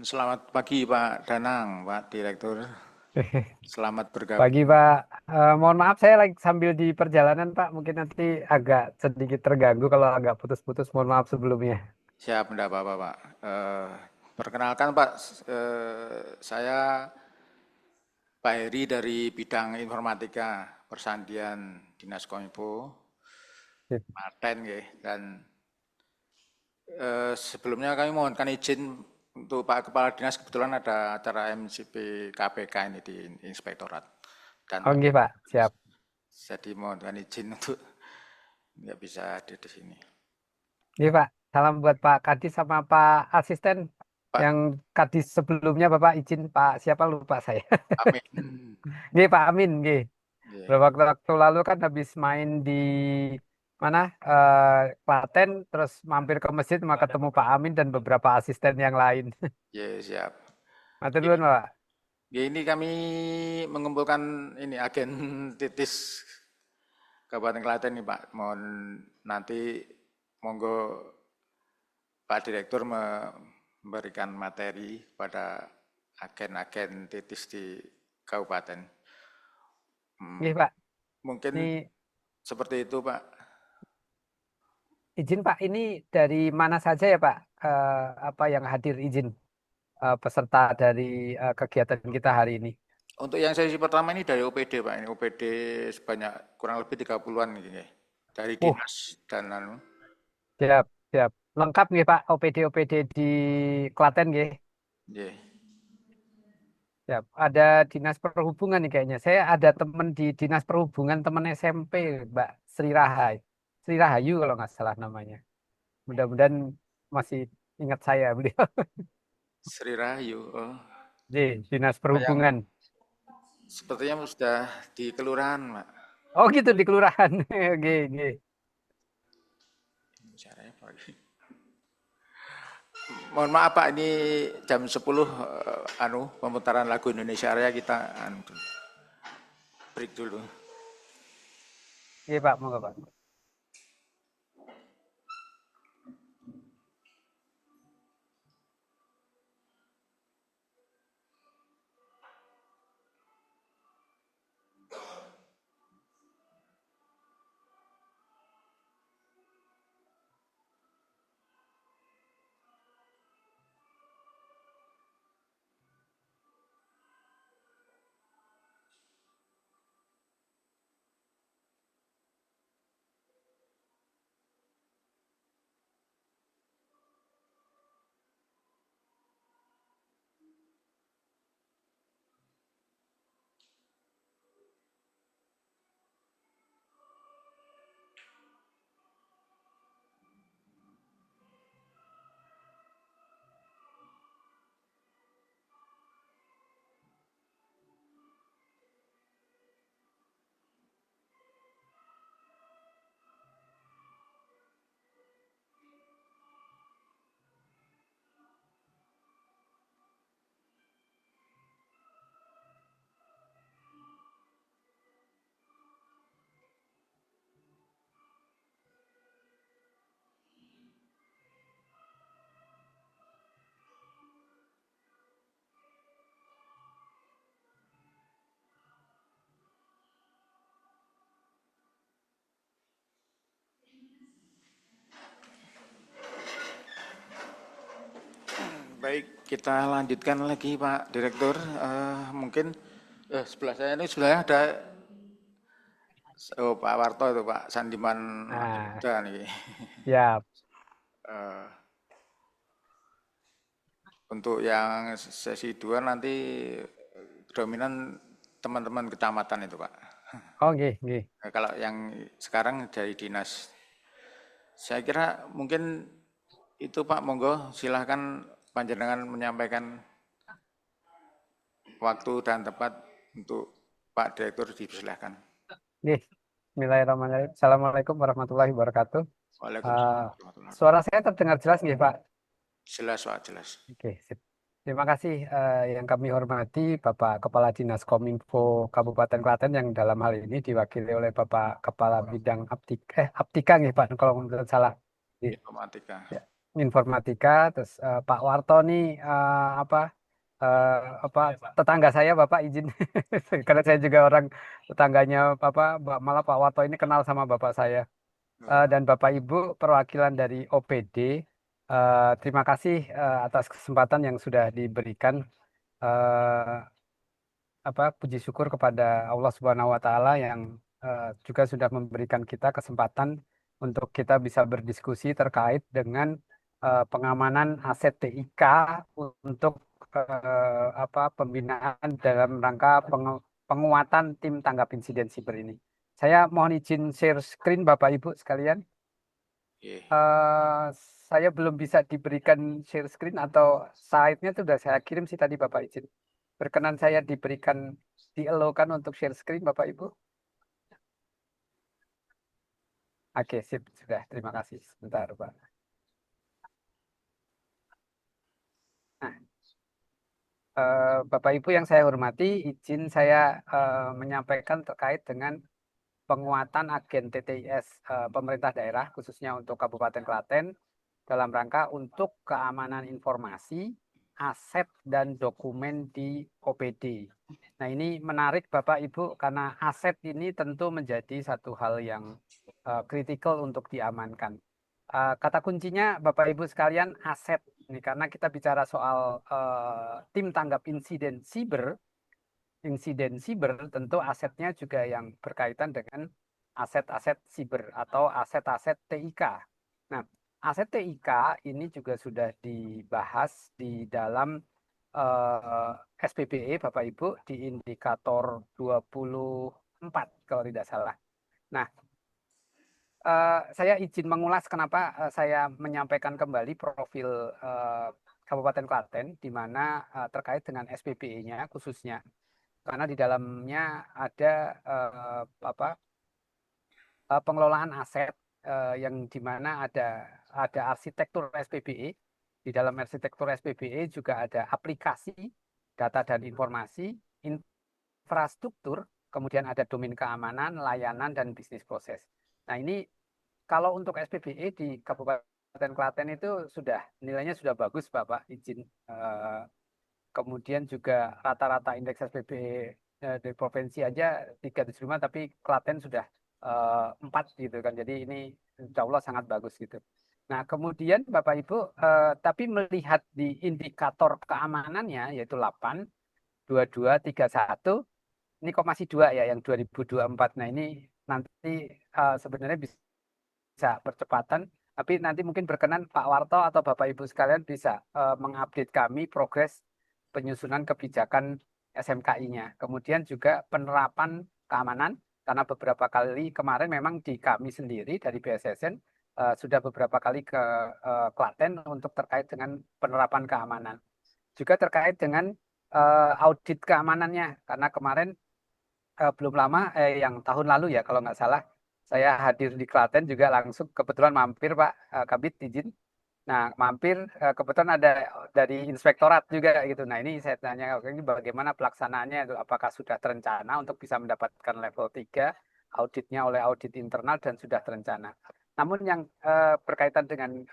Selamat pagi Pak Danang, Pak Direktur. Selamat bergabung. Pagi Pak. Mohon maaf saya lagi sambil di perjalanan Pak. Mungkin nanti agak sedikit terganggu kalau agak putus-putus. Mohon maaf sebelumnya. Siap, enggak apa-apa Pak. Perkenalkan Pak, saya Pak Heri dari bidang informatika Persandian Dinas Kominfo, Sip. Klaten nggih. Dan sebelumnya kami mohonkan izin untuk Pak Kepala Dinas, kebetulan ada acara MCP KPK ini di Inspektorat. Dan Oke Pak, siap. jadi mohonkan izin untuk nggak bisa hadir di sini. Oke Pak, salam buat Pak Kadis sama Pak Asisten. Yang Pak Kadis sebelumnya Bapak izin Pak siapa lupa saya. Amin. Oke Pak Amin, oke. Nggih. Beberapa waktu lalu kan habis main di mana Klaten, terus mampir ke masjid mau ketemu Pak Amin dan beberapa asisten yang lain. Ya, siap. Matur Ya, nuwun Pak. ya, ini kami mengumpulkan ini agen titis Kabupaten Klaten nih Pak. Mohon nanti monggo Pak Direktur memberikan materi pada agen-agen titis di kabupaten. Oke Hmm, Pak, mungkin ini seperti itu Pak. izin Pak, ini dari mana saja ya Pak? Apa yang hadir izin peserta dari kegiatan kita hari ini? Untuk yang sesi pertama ini dari OPD Pak. Ini OPD sebanyak kurang lebih 30-an ini. Dari Uh, dinas dan anu. siap, siap. Lengkap nggih Pak, OPD di Klaten nggih. Nggih. Siap. Ada dinas perhubungan nih kayaknya. Saya ada teman di dinas perhubungan, teman SMP, Mbak Sri Rahai. Sri Rahayu kalau nggak salah namanya. Mudah-mudahan masih ingat saya beliau. Sri Rahayu. Oh. Di dinas Oh, yang perhubungan. sepertinya sudah di kelurahan, Pak. Oh gitu di kelurahan. Oke, oke. Caranya apa lagi? Mohon maaf Pak, ini jam 10 pemutaran lagu Indonesia Raya kita break dulu. Iya Pak, monggo Pak. Baik, kita lanjutkan lagi Pak Direktur. Mungkin sebelah saya ini sebenarnya ada Pak Warto itu Pak Sandiman Nah, Ayuda nih. siap. Eh, untuk yang sesi 2 nanti dominan teman-teman kecamatan itu Pak. Oh, nggih, nggih. Kalau yang sekarang dari dinas, saya kira mungkin itu Pak, monggo silahkan panjenengan menyampaikan waktu dan tempat untuk Pak Direktur dipersilahkan. Nggih. Bismillahirrahmanirrahim. Assalamualaikum warahmatullahi wabarakatuh. Waalaikumsalam Eh, warahmatullahi suara wabarakatuh. saya terdengar jelas nggih Pak? Jelas Pak, jelas. Oke, sip. Terima kasih yang kami hormati Bapak Kepala Dinas Kominfo Kabupaten Klaten yang dalam hal ini diwakili oleh Bapak Kepala Bidang Aptika nggih Pak kalau nggak salah. Iya. Informatika. Ya. informatika, terus Pak Warto nih apa tetangga saya Bapak izin karena saya juga orang tetangganya malah Pak Warto ini kenal sama Bapak saya. Dan Bapak Ibu perwakilan dari OPD, terima kasih atas kesempatan yang sudah diberikan. eh, Puji syukur kepada Allah Subhanahu wa Ta'ala yang juga sudah memberikan kita kesempatan untuk kita bisa berdiskusi terkait dengan pengamanan aset TIK untuk pembinaan dalam rangka penguatan tim tanggap insiden siber ini. Saya mohon izin share screen Bapak Ibu sekalian. Iya. Eh, saya belum bisa diberikan share screen atau slide-nya sudah saya kirim sih tadi Bapak izin. Berkenan saya diberikan di-allow-kan untuk share screen Bapak Ibu. Oke, sip, sudah. Terima kasih. Sebentar, Pak. Nah, Bapak Ibu yang saya hormati, izin saya menyampaikan terkait dengan penguatan agen TTIS pemerintah daerah, khususnya untuk Kabupaten Klaten, dalam rangka untuk keamanan informasi, aset, dan dokumen di OPD. Nah, ini menarik Bapak Ibu, karena aset ini tentu menjadi satu hal yang kritikal untuk diamankan. Kata kuncinya Bapak Ibu sekalian aset. Ini karena kita bicara soal tim tanggap insiden siber tentu asetnya juga yang berkaitan dengan aset-aset siber atau aset-aset TIK. Nah, aset TIK ini juga sudah dibahas di dalam SPBE Bapak Ibu di indikator 24 kalau tidak salah. Nah, saya izin mengulas kenapa saya menyampaikan kembali profil Kabupaten Klaten di mana terkait dengan SPBE-nya khususnya karena di dalamnya ada pengelolaan aset yang di mana ada arsitektur SPBE. Di dalam arsitektur SPBE juga ada aplikasi data dan informasi, infrastruktur, kemudian ada domain keamanan, layanan, dan bisnis proses. Nah, ini kalau untuk SPBE di Kabupaten Klaten itu sudah nilainya sudah bagus, Bapak izin. Kemudian juga rata-rata indeks SPBE di provinsi aja 3,5, tapi Klaten sudah 4 gitu kan. Jadi ini insya Allah sangat bagus gitu. Nah, kemudian Bapak Ibu, tapi melihat di indikator keamanannya yaitu 8, 22, 31, ini kok masih 2 ya yang 2024. Nah, ini nanti sebenarnya bisa percepatan, tapi nanti mungkin berkenan Pak Warto atau Bapak Ibu sekalian bisa mengupdate kami progres penyusunan kebijakan SMKI-nya. Kemudian juga penerapan keamanan, karena beberapa kali kemarin memang di kami sendiri dari BSSN sudah beberapa kali ke Klaten untuk terkait dengan penerapan keamanan. Juga terkait dengan audit keamanannya, karena kemarin belum lama, yang tahun lalu ya kalau nggak salah, saya hadir di Klaten juga langsung kebetulan mampir Pak Kabit izin. Nah, mampir kebetulan ada dari inspektorat juga gitu. Nah, ini saya tanya ini bagaimana pelaksanaannya, apakah sudah terencana untuk bisa mendapatkan level 3 auditnya oleh audit internal dan sudah terencana. Namun yang berkaitan dengan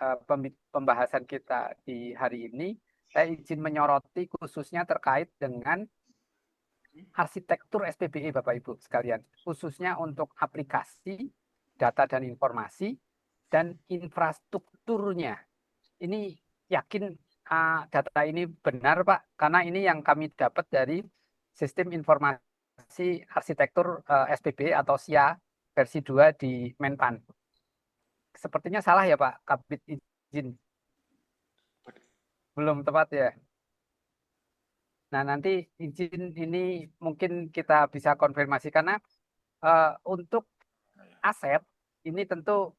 pembahasan kita di hari ini, saya izin menyoroti khususnya terkait dengan arsitektur SPBE Bapak Ibu sekalian, khususnya untuk aplikasi, data dan informasi, dan infrastrukturnya. Ini yakin data ini benar Pak, karena ini yang kami dapat dari Sistem Informasi Arsitektur SPBE atau SIA versi 2 di Menpan. Sepertinya salah ya Pak, Kabit izin. Belum tepat ya. Nah, nanti izin ini mungkin kita bisa konfirmasi karena untuk aset ini tentu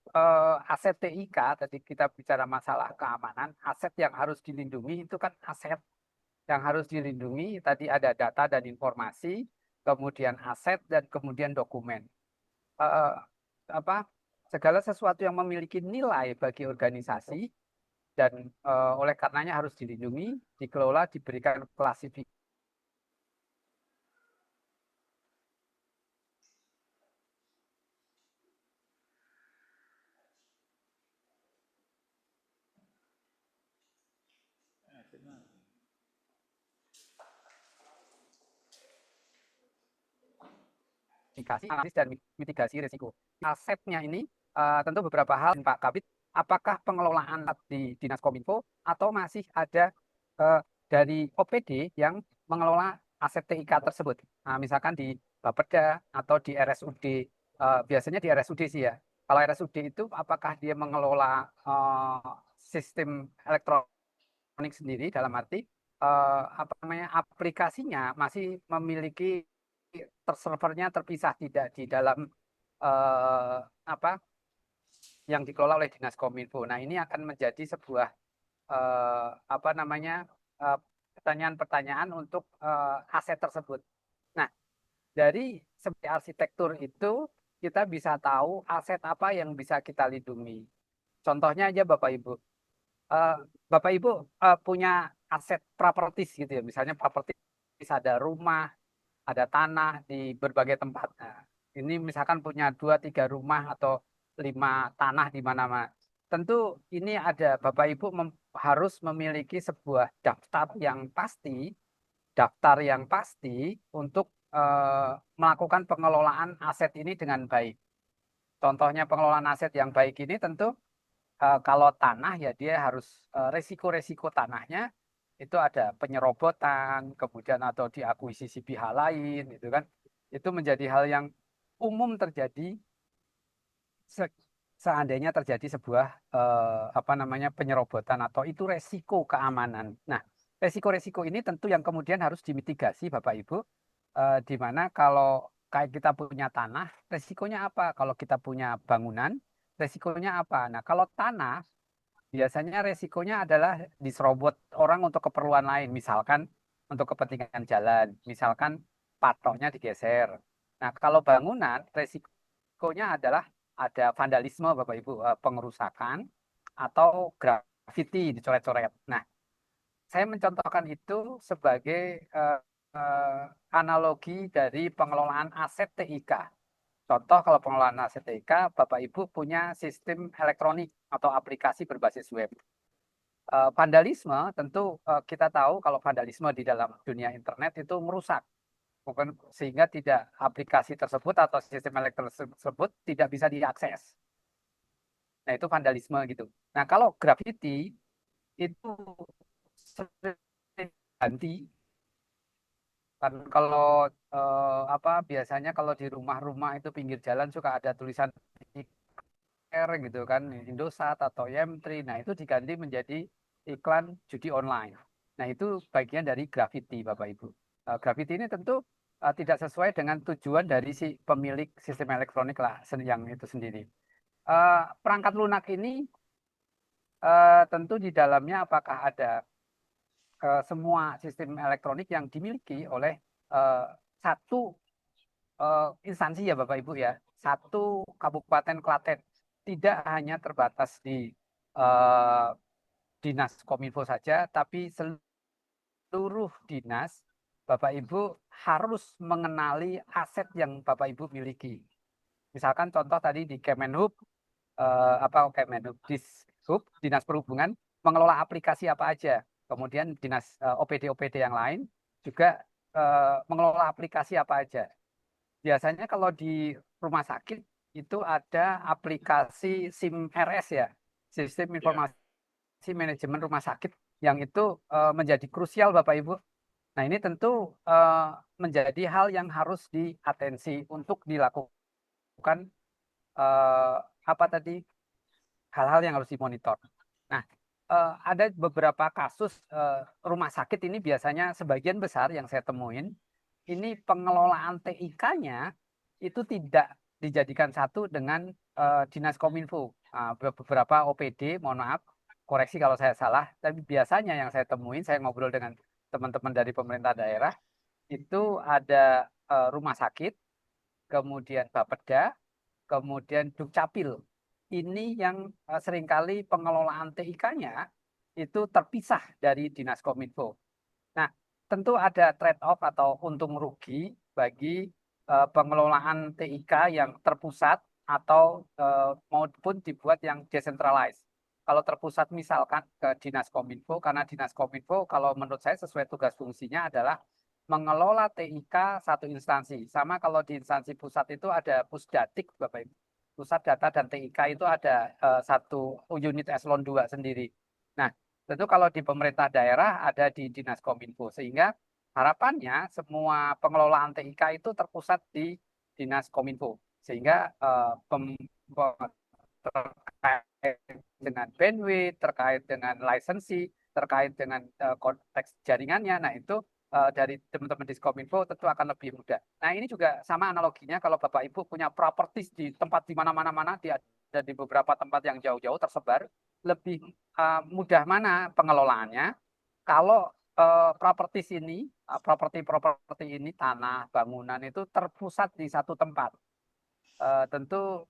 aset TIK, tadi kita bicara masalah keamanan, aset yang harus dilindungi itu kan aset yang harus dilindungi tadi ada data dan informasi, kemudian aset dan kemudian dokumen. Eh, apa Segala sesuatu yang memiliki nilai bagi organisasi dan oleh karenanya harus dilindungi, dikelola, diberikan klasifikasi. mitigasi, analisis dan mitigasi risiko. Asetnya ini tentu beberapa hal, Pak Kabit, apakah pengelolaan di Dinas Kominfo atau masih ada dari OPD yang mengelola aset TIK tersebut? Nah, misalkan di Bapeda atau di RSUD, biasanya di RSUD sih ya. Kalau RSUD itu apakah dia mengelola sistem elektronik sendiri dalam arti apa namanya aplikasinya masih memiliki servernya terpisah, tidak di dalam apa yang dikelola oleh Dinas Kominfo. Nah, ini akan menjadi sebuah apa namanya pertanyaan-pertanyaan untuk aset tersebut. Nah, dari segi arsitektur itu kita bisa tahu aset apa yang bisa kita lindungi. Contohnya aja Bapak Ibu. Eh, Bapak Ibu punya aset properties gitu ya, misalnya properties ada rumah, ada tanah di berbagai tempat. Nah, ini misalkan punya 2-3 rumah atau 5 tanah di mana-mana. Tentu ini ada Bapak Ibu harus memiliki sebuah daftar yang pasti untuk melakukan pengelolaan aset ini dengan baik. Contohnya pengelolaan aset yang baik ini tentu kalau tanah ya dia harus resiko-resiko tanahnya itu ada penyerobotan, kemudian atau diakuisisi pihak lain, itu kan. Itu menjadi hal yang umum terjadi seandainya terjadi sebuah apa namanya penyerobotan atau itu resiko keamanan. Nah, resiko-resiko ini tentu yang kemudian harus dimitigasi Bapak Ibu, di mana kalau kayak kita punya tanah, resikonya apa? Kalau kita punya bangunan, resikonya apa? Nah, kalau tanah biasanya resikonya adalah diserobot orang untuk keperluan lain, misalkan untuk kepentingan jalan, misalkan patoknya digeser. Nah, kalau bangunan, resikonya adalah ada vandalisme, Bapak Ibu, pengerusakan atau grafiti dicoret-coret. Nah, saya mencontohkan itu sebagai analogi dari pengelolaan aset TIK. Contoh kalau pengelolaan aset TIK, Bapak Ibu punya sistem elektronik atau aplikasi berbasis web. Vandalisme tentu kita tahu kalau vandalisme di dalam dunia internet itu merusak, bukan sehingga tidak aplikasi tersebut atau sistem elektronik tersebut tidak bisa diakses. Nah, itu vandalisme gitu. Nah, kalau graffiti itu sering ganti kan kalau apa biasanya kalau di rumah-rumah itu pinggir jalan suka ada tulisan R gitu kan, Indosat atau Yemtri. Nah, itu diganti menjadi iklan judi online. Nah, itu bagian dari graffiti, Bapak Ibu. Graffiti ini tentu tidak sesuai dengan tujuan dari si pemilik sistem elektronik lah yang itu sendiri. Perangkat lunak ini tentu di dalamnya apakah ada semua sistem elektronik yang dimiliki oleh satu instansi ya Bapak Ibu ya, satu Kabupaten Klaten, tidak hanya terbatas di uh, Dinas Kominfo saja, tapi seluruh dinas Bapak Ibu harus mengenali aset yang Bapak Ibu miliki. Misalkan contoh tadi di Kemenhub, Kemenhub, Dishub, Dinas Perhubungan mengelola aplikasi apa aja. Kemudian dinas OPD-OPD yang lain juga mengelola aplikasi apa aja. Biasanya kalau di rumah sakit itu ada aplikasi SIM-RS ya, Sistem Informasi Manajemen Rumah Sakit, yang itu menjadi krusial Bapak Ibu. Nah, ini tentu menjadi hal yang harus diatensi untuk dilakukan eh, apa tadi hal-hal yang harus dimonitor. Nah, ada beberapa kasus rumah sakit ini biasanya sebagian besar yang saya temuin ini pengelolaan TIK-nya itu tidak dijadikan satu dengan Dinas Kominfo. Beberapa OPD, mohon maaf, koreksi kalau saya salah, tapi biasanya yang saya temuin, saya ngobrol dengan teman-teman dari pemerintah daerah, itu ada rumah sakit, kemudian Bapeda, kemudian Dukcapil. Ini yang seringkali pengelolaan TIK-nya itu terpisah dari Dinas Kominfo. Nah, tentu ada trade-off atau untung rugi bagi pengelolaan TIK yang terpusat atau maupun dibuat yang decentralized. kalau terpusat misalkan ke Dinas Kominfo, karena Dinas Kominfo kalau menurut saya sesuai tugas fungsinya adalah mengelola TIK satu instansi. Sama kalau di instansi pusat itu ada Pusdatik, Bapak Ibu. Pusat Data dan TIK itu ada satu unit eselon 2 sendiri. Nah, tentu kalau di pemerintah daerah ada di Dinas Kominfo, sehingga harapannya semua pengelolaan TIK itu terpusat di Dinas Kominfo, sehingga terkait dengan bandwidth, terkait dengan lisensi, terkait dengan konteks jaringannya. Nah, itu dari teman-teman di Kominfo tentu akan lebih mudah. Nah, ini juga sama analoginya kalau Bapak Ibu punya properties di tempat di mana-mana, ada di beberapa tempat yang jauh-jauh tersebar, lebih mudah mana pengelolaannya kalau properties ini, properti ini, tanah, bangunan itu terpusat di satu tempat. Tentu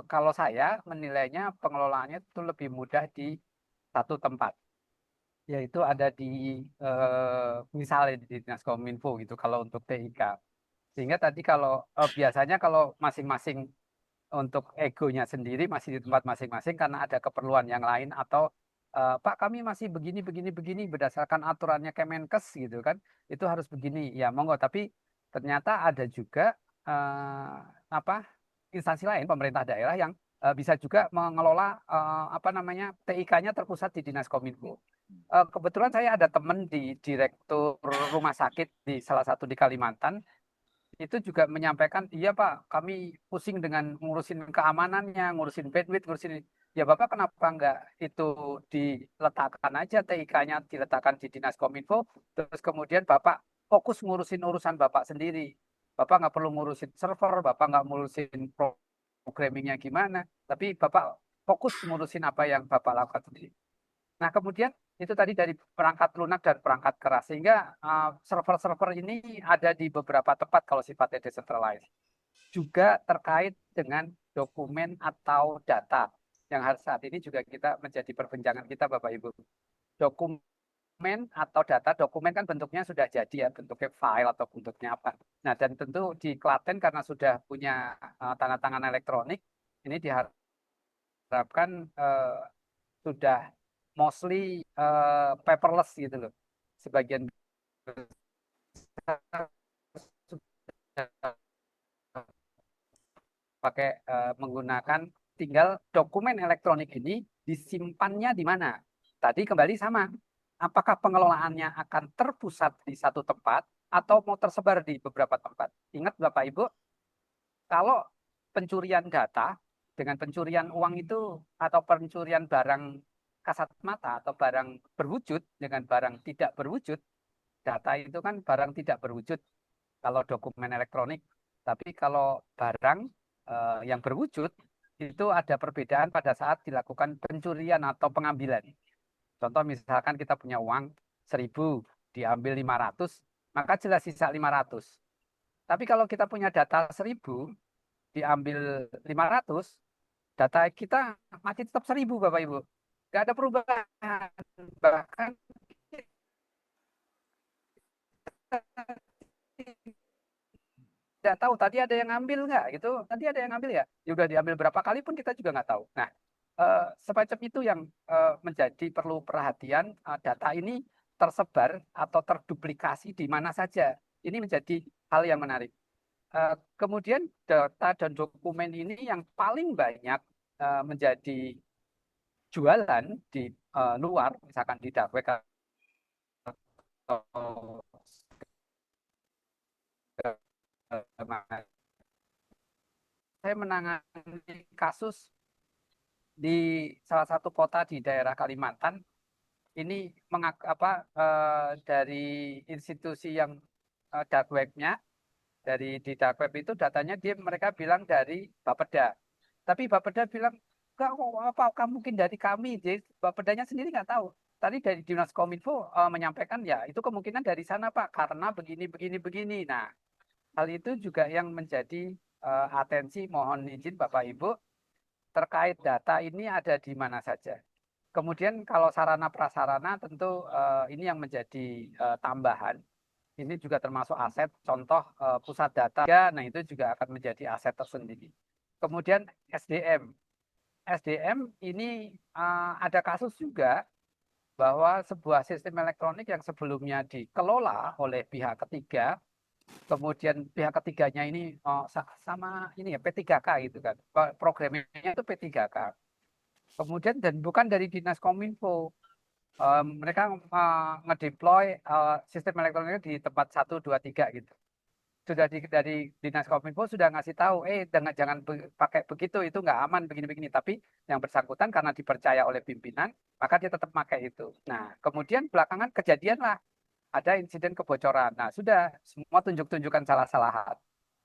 kalau saya menilainya pengelolaannya itu lebih mudah di satu tempat, yaitu ada di misalnya di Dinas Kominfo gitu kalau untuk TIK. Sehingga tadi kalau biasanya kalau masing-masing untuk egonya sendiri masih di tempat masing-masing karena ada keperluan yang lain atau Pak kami masih begini begini begini berdasarkan aturannya Kemenkes gitu kan itu harus begini ya monggo tapi ternyata ada juga apa instansi lain pemerintah daerah yang bisa juga mengelola apa namanya TIK-nya terpusat di Dinas Kominfo. Kebetulan saya ada teman di direktur rumah sakit di salah satu di Kalimantan itu juga menyampaikan, iya Pak, kami pusing dengan ngurusin keamanannya, ngurusin bandwidth, ngurusin ya Bapak kenapa enggak itu diletakkan aja TIK-nya diletakkan di Dinas Kominfo, terus kemudian Bapak fokus ngurusin urusan Bapak sendiri. Bapak nggak perlu ngurusin server, Bapak nggak ngurusin programmingnya gimana, tapi Bapak fokus ngurusin apa yang Bapak lakukan sendiri. Nah, kemudian itu tadi dari perangkat lunak dan perangkat keras, sehingga server-server ini ada di beberapa tempat kalau sifatnya decentralized. Juga terkait dengan dokumen atau data yang harus saat ini juga kita menjadi perbincangan kita Bapak Ibu. Dokumen atau data, dokumen kan bentuknya sudah jadi ya, bentuknya file atau bentuknya apa. Nah, dan tentu di Klaten karena sudah punya tanda tangan elektronik, ini diharapkan sudah mostly paperless gitu loh. Sebagian besar sudah pakai menggunakan tinggal dokumen elektronik ini disimpannya di mana. Tadi kembali sama, apakah pengelolaannya akan terpusat di satu tempat atau mau tersebar di beberapa tempat. Ingat Bapak Ibu, kalau pencurian data dengan pencurian uang itu atau pencurian barang kasat mata atau barang berwujud dengan barang tidak berwujud, data itu kan barang tidak berwujud kalau dokumen elektronik. Tapi kalau barang yang berwujud itu ada perbedaan pada saat dilakukan pencurian atau pengambilan. Contoh misalkan kita punya uang 1.000 diambil 500, maka jelas sisa 500. Tapi kalau kita punya data 1.000 diambil 500, data kita masih tetap 1.000 Bapak Ibu. Nggak ada perubahan. Bahkan tidak tahu tadi ada yang ngambil nggak gitu. Tadi ada yang ngambil ya. Ya udah diambil berapa kali pun kita juga nggak tahu. Nah, semacam itu yang menjadi perlu perhatian. Data ini tersebar atau terduplikasi di mana saja. Ini menjadi hal yang menarik. Kemudian data dan dokumen ini yang paling banyak menjadi jualan di luar, misalkan di dark web atau saya menangani kasus di salah satu kota di daerah Kalimantan. Ini dari institusi yang dark webnya, dari di dark web itu datanya mereka bilang dari Bapeda. Tapi Bapeda bilang, enggak kok apa mungkin dari kami. Jadi Bapedanya sendiri nggak tahu. Tadi dari Dinas Kominfo menyampaikan ya itu kemungkinan dari sana Pak karena begini begini begini. Nah, hal itu juga yang menjadi atensi mohon izin Bapak Ibu terkait data ini ada di mana saja. Kemudian kalau sarana prasarana tentu ini yang menjadi tambahan. Ini juga termasuk aset. Contoh pusat data, nah itu juga akan menjadi aset tersendiri. Kemudian SDM. SDM ini ada kasus juga bahwa sebuah sistem elektronik yang sebelumnya dikelola oleh pihak ketiga, kemudian pihak ketiganya ini sama ini ya P3K gitu kan, programnya itu P3K. Kemudian dan bukan dari Dinas Kominfo. Mereka ngedeploy sistem elektroniknya di tempat 1, 2, 3 gitu. Sudah dari Dinas Kominfo sudah ngasih tahu, jangan pakai begitu, itu nggak aman begini-begini. Tapi yang bersangkutan karena dipercaya oleh pimpinan, maka dia tetap pakai itu. Nah, kemudian belakangan kejadian lah ada insiden kebocoran. Nah, sudah semua tunjuk-tunjukkan salah-salahan.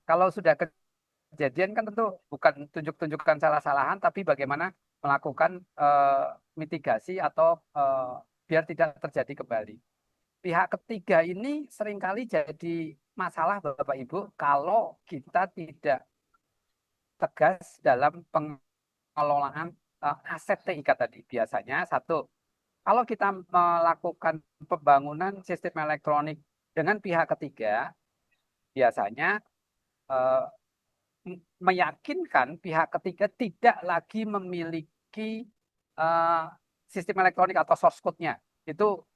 Kalau sudah kejadian kan tentu bukan tunjuk-tunjukkan salah-salahan, tapi bagaimana melakukan mitigasi atau biar tidak terjadi kembali. Pihak ketiga ini seringkali jadi masalah Bapak Ibu kalau kita tidak tegas dalam pengelolaan aset TIK tadi. Biasanya satu, kalau kita melakukan pembangunan sistem elektronik dengan pihak ketiga, biasanya eh, meyakinkan pihak ketiga tidak lagi memiliki uh, sistem elektronik atau source code-nya. Itu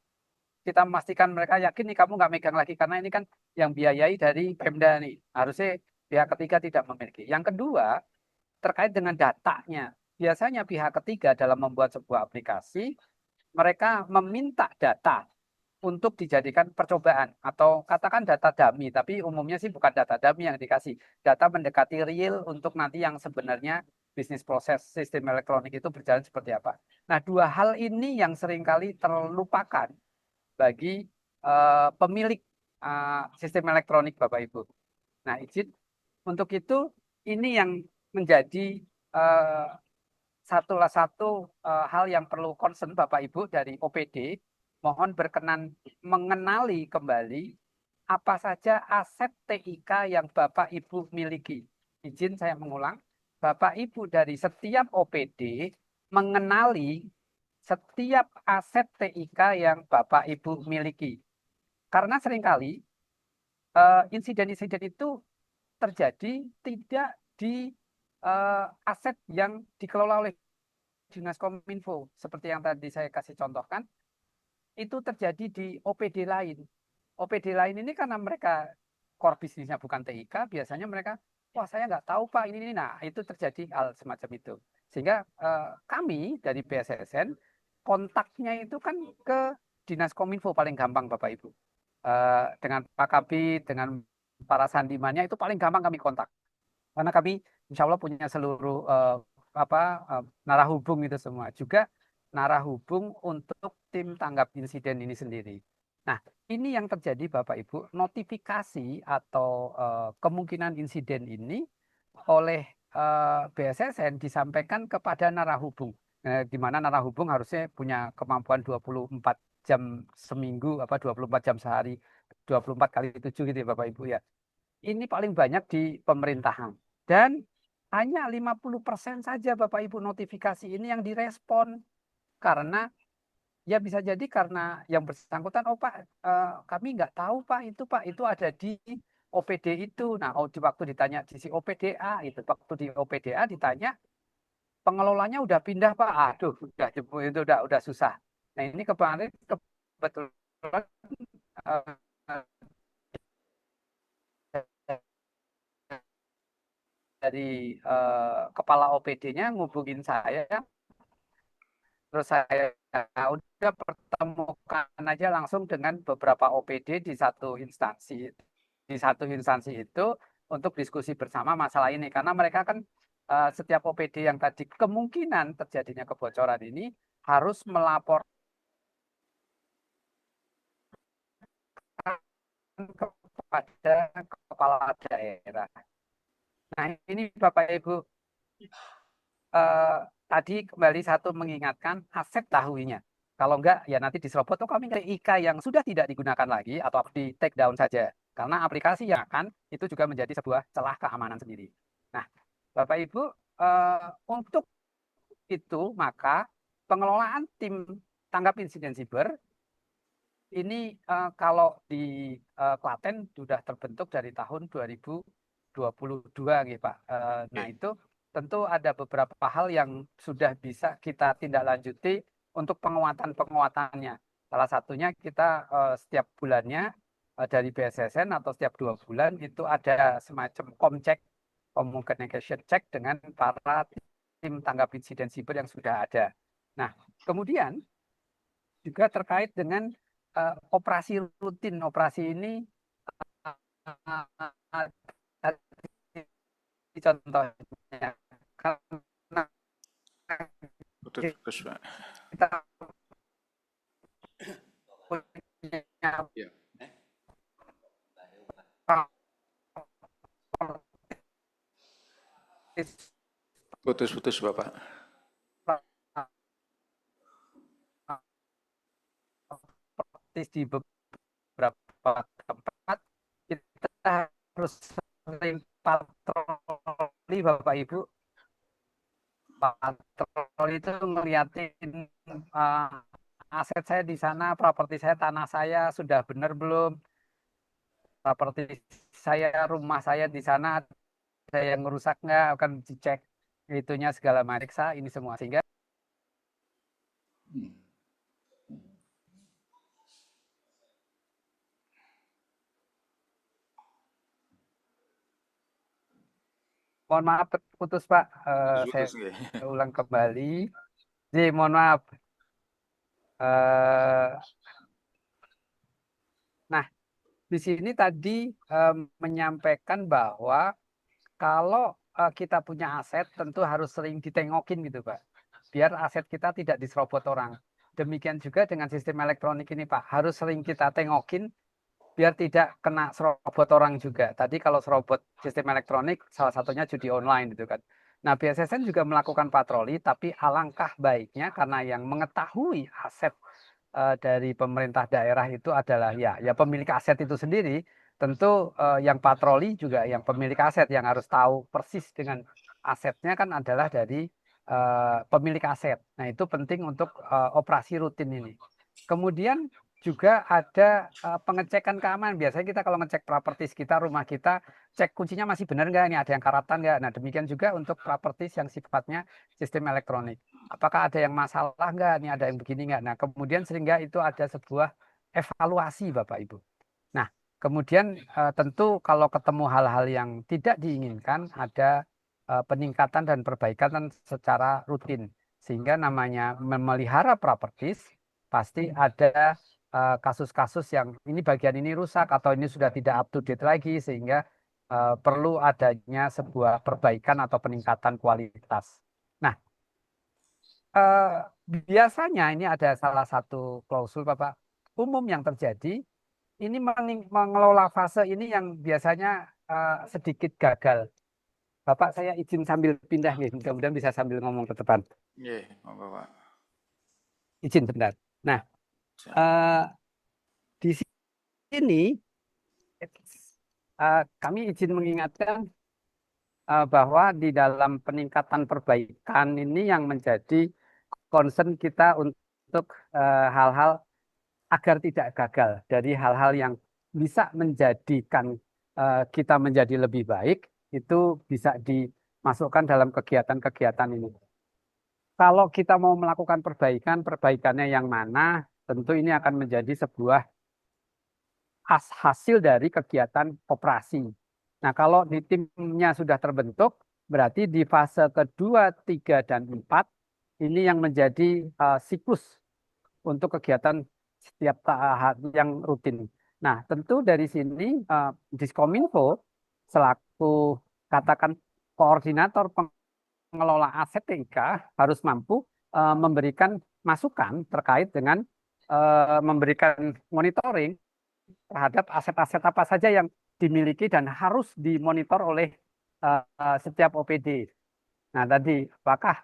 kita memastikan mereka yakin nih kamu nggak megang lagi karena ini kan yang biayai dari Pemda nih. Harusnya pihak ketiga tidak memiliki. Yang kedua, terkait dengan datanya. Biasanya pihak ketiga dalam membuat sebuah aplikasi, mereka meminta data untuk dijadikan percobaan atau katakan data dummy, tapi umumnya sih bukan data dummy yang dikasih, data mendekati real untuk nanti yang sebenarnya bisnis proses sistem elektronik itu berjalan seperti apa. Nah, dua hal ini yang seringkali terlupakan bagi pemilik sistem elektronik Bapak Ibu. Nah, izin untuk itu ini yang menjadi satu hal yang perlu concern Bapak Ibu dari OPD, mohon berkenan mengenali kembali apa saja aset TIK yang Bapak Ibu miliki. Izin saya mengulang, Bapak Ibu dari setiap OPD mengenali setiap aset TIK yang Bapak Ibu miliki. Karena seringkali insiden-insiden itu terjadi tidak di aset yang dikelola oleh Dinas Kominfo, seperti yang tadi saya kasih contohkan, itu terjadi di OPD lain. OPD lain ini karena mereka core bisnisnya bukan TIK, biasanya mereka, wah saya nggak tahu Pak ini. Nah, itu terjadi hal semacam itu. Sehingga kami dari BSSN, kontaknya itu kan ke Dinas Kominfo paling gampang Bapak Ibu. Dengan Pak Kabid, dengan para sandimannya itu paling gampang kami kontak. Karena kami insya Allah punya seluruh narahubung itu semua. Juga narahubung untuk tim tanggap insiden ini sendiri. Nah, ini yang terjadi Bapak Ibu, notifikasi atau kemungkinan insiden ini oleh BSSN disampaikan kepada narahubung. Di mana narahubung harusnya punya kemampuan 24 jam seminggu, 24 jam sehari, 24 kali 7 gitu ya Bapak Ibu ya. Ini paling banyak di pemerintahan. Dan hanya 50% saja Bapak Ibu notifikasi ini yang direspon. Karena ya bisa jadi karena yang bersangkutan, oh Pak, kami nggak tahu Pak, itu ada di OPD itu. Nah, di waktu ditanya di si OPDA itu, waktu di OPDA ditanya pengelolanya udah pindah Pak. Aduh, itu udah susah. Nah, ini kemarin kebetulan dari kepala OPD-nya ngubungin saya, terus saya udah pertemukan aja langsung dengan beberapa OPD di satu instansi. Di satu instansi itu untuk diskusi bersama masalah ini. Karena mereka kan setiap OPD yang tadi kemungkinan terjadinya kebocoran ini harus melaporkan kepada kepala daerah. Nah ini Bapak Ibu, tadi kembali satu mengingatkan aset tahuinya. Kalau enggak, ya nanti diserobot, oh kami TIK yang sudah tidak digunakan lagi atau di take down saja. Karena aplikasi yang akan itu juga menjadi sebuah celah keamanan sendiri. Nah, Bapak Ibu, untuk itu maka pengelolaan tim tanggap insiden siber ini kalau di Klaten sudah terbentuk dari tahun 2022 gitu Pak. Nah itu tentu ada beberapa hal yang sudah bisa kita tindak lanjuti untuk penguatannya. Salah satunya kita setiap bulannya dari BSSN atau setiap 2 bulan itu ada semacam komcek, communication check dengan para tim tanggap insiden siber yang sudah ada. Nah, kemudian juga terkait dengan operasi rutin. Operasi ini contohnya karena Putus-putus, Pak. kita punya Iya. Putus-putus, Bapak. praktis di beberapa tempat kita harus sering patroli Bapak Ibu. Patroli itu ngeliatin aset saya di sana, properti saya, tanah saya sudah benar belum, properti saya, rumah saya di sana ada yang merusak nggak, akan dicek itunya segala macam ini semua, sehingga mohon maaf putus Pak. Saya Putus-putus, nggih. ulang kembali. Jadi mohon maaf. Eh, nah, di sini tadi menyampaikan bahwa kalau kita punya aset tentu harus sering ditengokin gitu Pak. Biar aset kita tidak diserobot orang. Demikian juga dengan sistem elektronik ini Pak. Harus sering kita tengokin biar tidak kena serobot orang juga. Tadi kalau serobot sistem elektronik salah satunya judi online gitu kan. Nah, BSSN juga melakukan patroli, tapi alangkah baiknya karena yang mengetahui aset dari pemerintah daerah itu adalah ya pemilik aset itu sendiri. Tentu yang patroli juga yang pemilik aset yang harus tahu persis dengan asetnya kan adalah dari pemilik aset. Nah, itu penting untuk operasi rutin ini. Kemudian juga ada pengecekan keamanan. Biasanya kita kalau ngecek propertis kita, rumah kita, cek kuncinya masih benar nggak, ini ada yang karatan nggak. Nah, demikian juga untuk propertis yang sifatnya sistem elektronik. Apakah ada yang masalah nggak, ini ada yang begini nggak. Nah, kemudian sehingga itu ada sebuah evaluasi Bapak Ibu. Nah, kemudian tentu kalau ketemu hal-hal yang tidak diinginkan, ada peningkatan dan perbaikan secara rutin. Sehingga namanya memelihara propertis, pasti ada kasus-kasus yang ini bagian ini rusak atau ini sudah tidak up to date lagi, sehingga perlu adanya sebuah perbaikan atau peningkatan kualitas. Nah, eh, biasanya ini ada salah satu klausul Bapak umum yang terjadi, ini mengelola fase ini yang biasanya sedikit gagal. Bapak, saya izin sambil pindah nih, mudah-mudahan bisa sambil ngomong ke depan. Nggih, monggo, Pak. Izin sebentar. Nah, eh, di sini kami izin mengingatkan bahwa di dalam peningkatan perbaikan ini yang menjadi concern kita untuk hal-hal agar tidak gagal dari hal-hal yang bisa menjadikan kita menjadi lebih baik, itu bisa dimasukkan dalam kegiatan-kegiatan ini. Kalau kita mau melakukan perbaikan, perbaikannya yang mana, tentu ini akan menjadi sebuah hasil dari kegiatan operasi. Nah, kalau di timnya sudah terbentuk, berarti di fase kedua, 3, dan 4, ini yang menjadi siklus untuk kegiatan setiap tahap yang rutin. Nah, tentu dari sini Diskominfo selaku katakan koordinator pengelola aset TIK harus mampu memberikan masukan terkait dengan memberikan monitoring terhadap aset-aset apa saja yang dimiliki dan harus dimonitor oleh setiap OPD. Nah, tadi apakah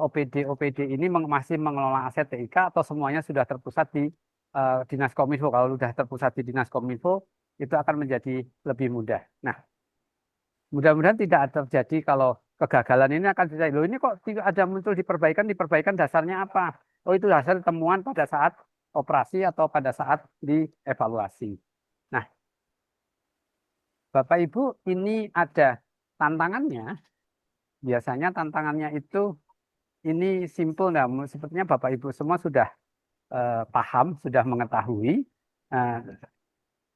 OPD ini masih mengelola aset TIK atau semuanya sudah terpusat di Dinas Kominfo? Kalau sudah terpusat di Dinas Kominfo, itu akan menjadi lebih mudah. Nah, mudah-mudahan tidak terjadi kalau kegagalan ini akan terjadi. Loh, ini kok tidak ada muncul diperbaikan dasarnya apa? Oh, itu hasil temuan pada saat operasi atau pada saat dievaluasi. Nah, Bapak Ibu, ini ada tantangannya biasanya tantangannya itu ini simple, nah, sepertinya Bapak Ibu semua sudah paham, sudah mengetahui eh,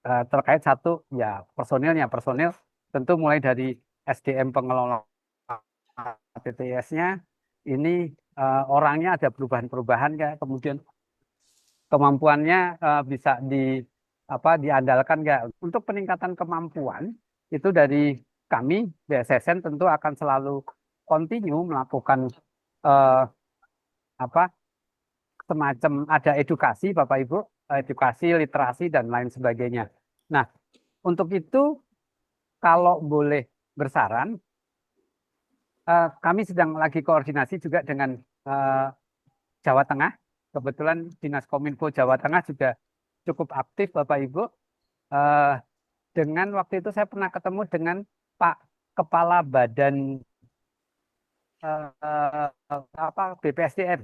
terkait satu ya personilnya. Personil tentu mulai dari SDM pengelola TTS-nya ini orangnya ada perubahan-perubahan ya, kemudian kemampuannya bisa diandalkan nggak. Untuk peningkatan kemampuan itu dari kami BSSN tentu akan selalu continue melakukan eh, apa semacam ada edukasi Bapak Ibu, edukasi literasi dan lain sebagainya. Nah, untuk itu kalau boleh bersaran, kami sedang lagi koordinasi juga dengan eh, Jawa Tengah. Kebetulan Dinas Kominfo Jawa Tengah juga cukup aktif Bapak Ibu. Eh, dengan waktu itu saya pernah ketemu dengan Pak Kepala Badan BPSDM.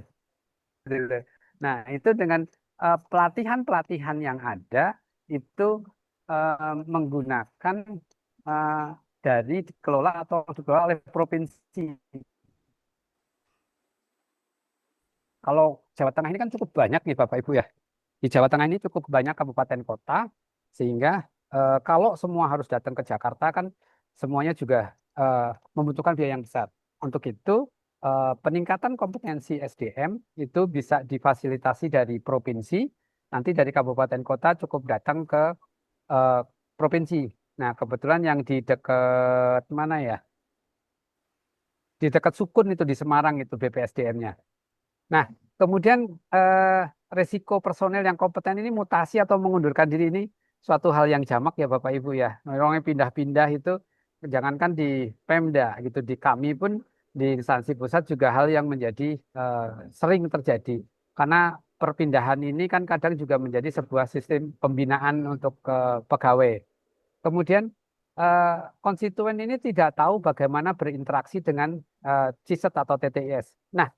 Gitu. Nah, itu dengan pelatihan-pelatihan yang ada itu menggunakan eh, dari dikelola atau dikelola oleh provinsi. Kalau Jawa Tengah ini kan cukup banyak nih Bapak Ibu ya. Di Jawa Tengah ini cukup banyak kabupaten kota, sehingga kalau semua harus datang ke Jakarta kan semuanya juga eh, membutuhkan biaya yang besar. Untuk itu, peningkatan kompetensi SDM itu bisa difasilitasi dari provinsi, nanti dari kabupaten kota cukup datang ke eh, provinsi. Nah, kebetulan yang di dekat mana ya? Di dekat Sukun itu di Semarang itu BPSDM-nya. Nah, kemudian eh, resiko personel yang kompeten ini mutasi atau mengundurkan diri ini suatu hal yang jamak ya Bapak Ibu ya. Orangnya pindah-pindah itu jangankan di Pemda gitu, di kami pun di instansi pusat juga hal yang menjadi eh, sering terjadi. Karena perpindahan ini kan kadang juga menjadi sebuah sistem pembinaan untuk pegawai. Kemudian eh, konstituen ini tidak tahu bagaimana berinteraksi dengan CISET atau TTIS. Nah,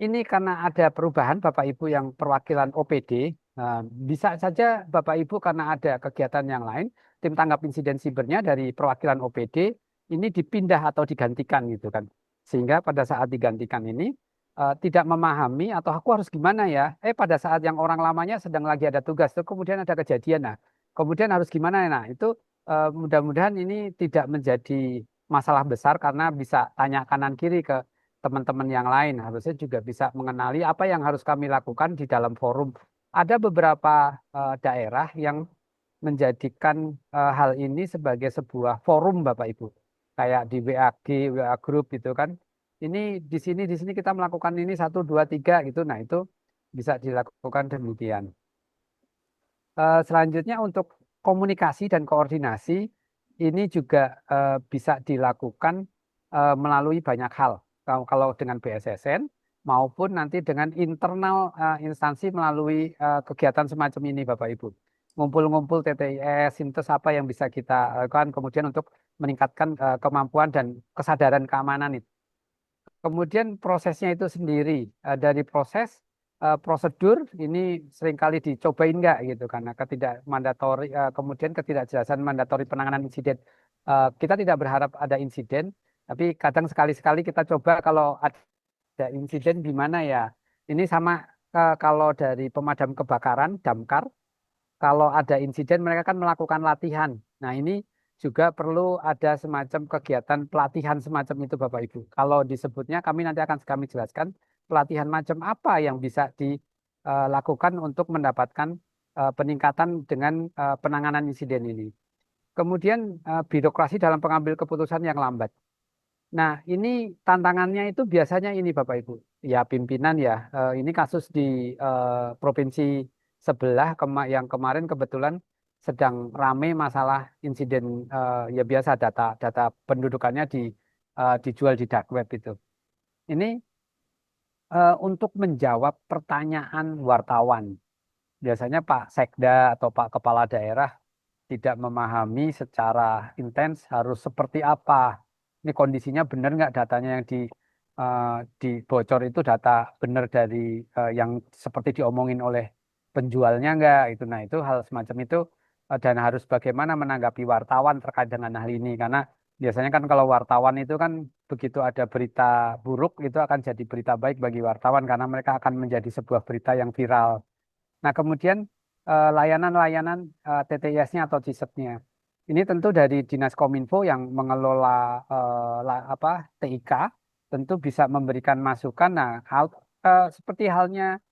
ini karena ada perubahan Bapak Ibu yang perwakilan OPD, bisa saja Bapak Ibu karena ada kegiatan yang lain, tim tanggap insiden sibernya dari perwakilan OPD ini dipindah atau digantikan gitu kan. Sehingga pada saat digantikan ini tidak memahami atau aku harus gimana ya? Pada saat yang orang lamanya sedang lagi ada tugas tuh kemudian ada kejadian. Nah, kemudian harus gimana? Nah, itu mudah-mudahan ini tidak menjadi masalah besar karena bisa tanya kanan kiri ke teman-teman yang lain harusnya juga bisa mengenali apa yang harus kami lakukan di dalam forum. Ada beberapa daerah yang menjadikan hal ini sebagai sebuah forum Bapak Ibu. Kayak di WAG, WA Group gitu kan. Ini di sini kita melakukan ini satu, dua, tiga gitu. Nah itu bisa dilakukan demikian. Selanjutnya untuk komunikasi dan koordinasi ini juga bisa dilakukan melalui banyak hal. Kalau dengan BSSN maupun nanti dengan internal instansi melalui kegiatan semacam ini Bapak Ibu. Ngumpul-ngumpul TTIS, Sintes apa yang bisa kita lakukan kemudian untuk meningkatkan kemampuan dan kesadaran keamanan itu. Kemudian prosesnya itu sendiri dari proses prosedur ini seringkali dicobain nggak gitu karena ketidakmandatori kemudian ketidakjelasan mandatori penanganan insiden. Kita tidak berharap ada insiden, tapi kadang sekali-sekali kita coba kalau ada insiden gimana ya. Ini sama kalau dari pemadam kebakaran, damkar, kalau ada insiden mereka kan melakukan latihan. Nah, ini juga perlu ada semacam kegiatan pelatihan semacam itu Bapak Ibu. Kalau disebutnya kami nanti akan kami jelaskan pelatihan macam apa yang bisa dilakukan untuk mendapatkan peningkatan dengan penanganan insiden ini. Kemudian birokrasi dalam pengambil keputusan yang lambat. Nah, ini tantangannya itu biasanya ini Bapak Ibu. Ya pimpinan ya. Ini kasus di provinsi sebelah yang kemarin kebetulan sedang ramai masalah insiden ya biasa data pendudukannya dijual di dark web itu. Ini untuk menjawab pertanyaan wartawan. Biasanya Pak Sekda atau Pak Kepala Daerah tidak memahami secara intens harus seperti apa. Ini kondisinya benar nggak datanya yang eh, dibocor itu data benar dari yang seperti diomongin oleh penjualnya nggak itu. Nah itu hal semacam itu dan harus bagaimana menanggapi wartawan terkait dengan hal ini karena Biasanya kan kalau wartawan itu kan begitu ada berita buruk itu akan jadi berita baik bagi wartawan karena mereka akan menjadi sebuah berita yang viral. Nah, kemudian layanan-layanan TTIS-nya atau CISET-nya. Ini tentu dari Dinas Kominfo yang mengelola apa TIK tentu bisa memberikan masukan. Nah, seperti halnya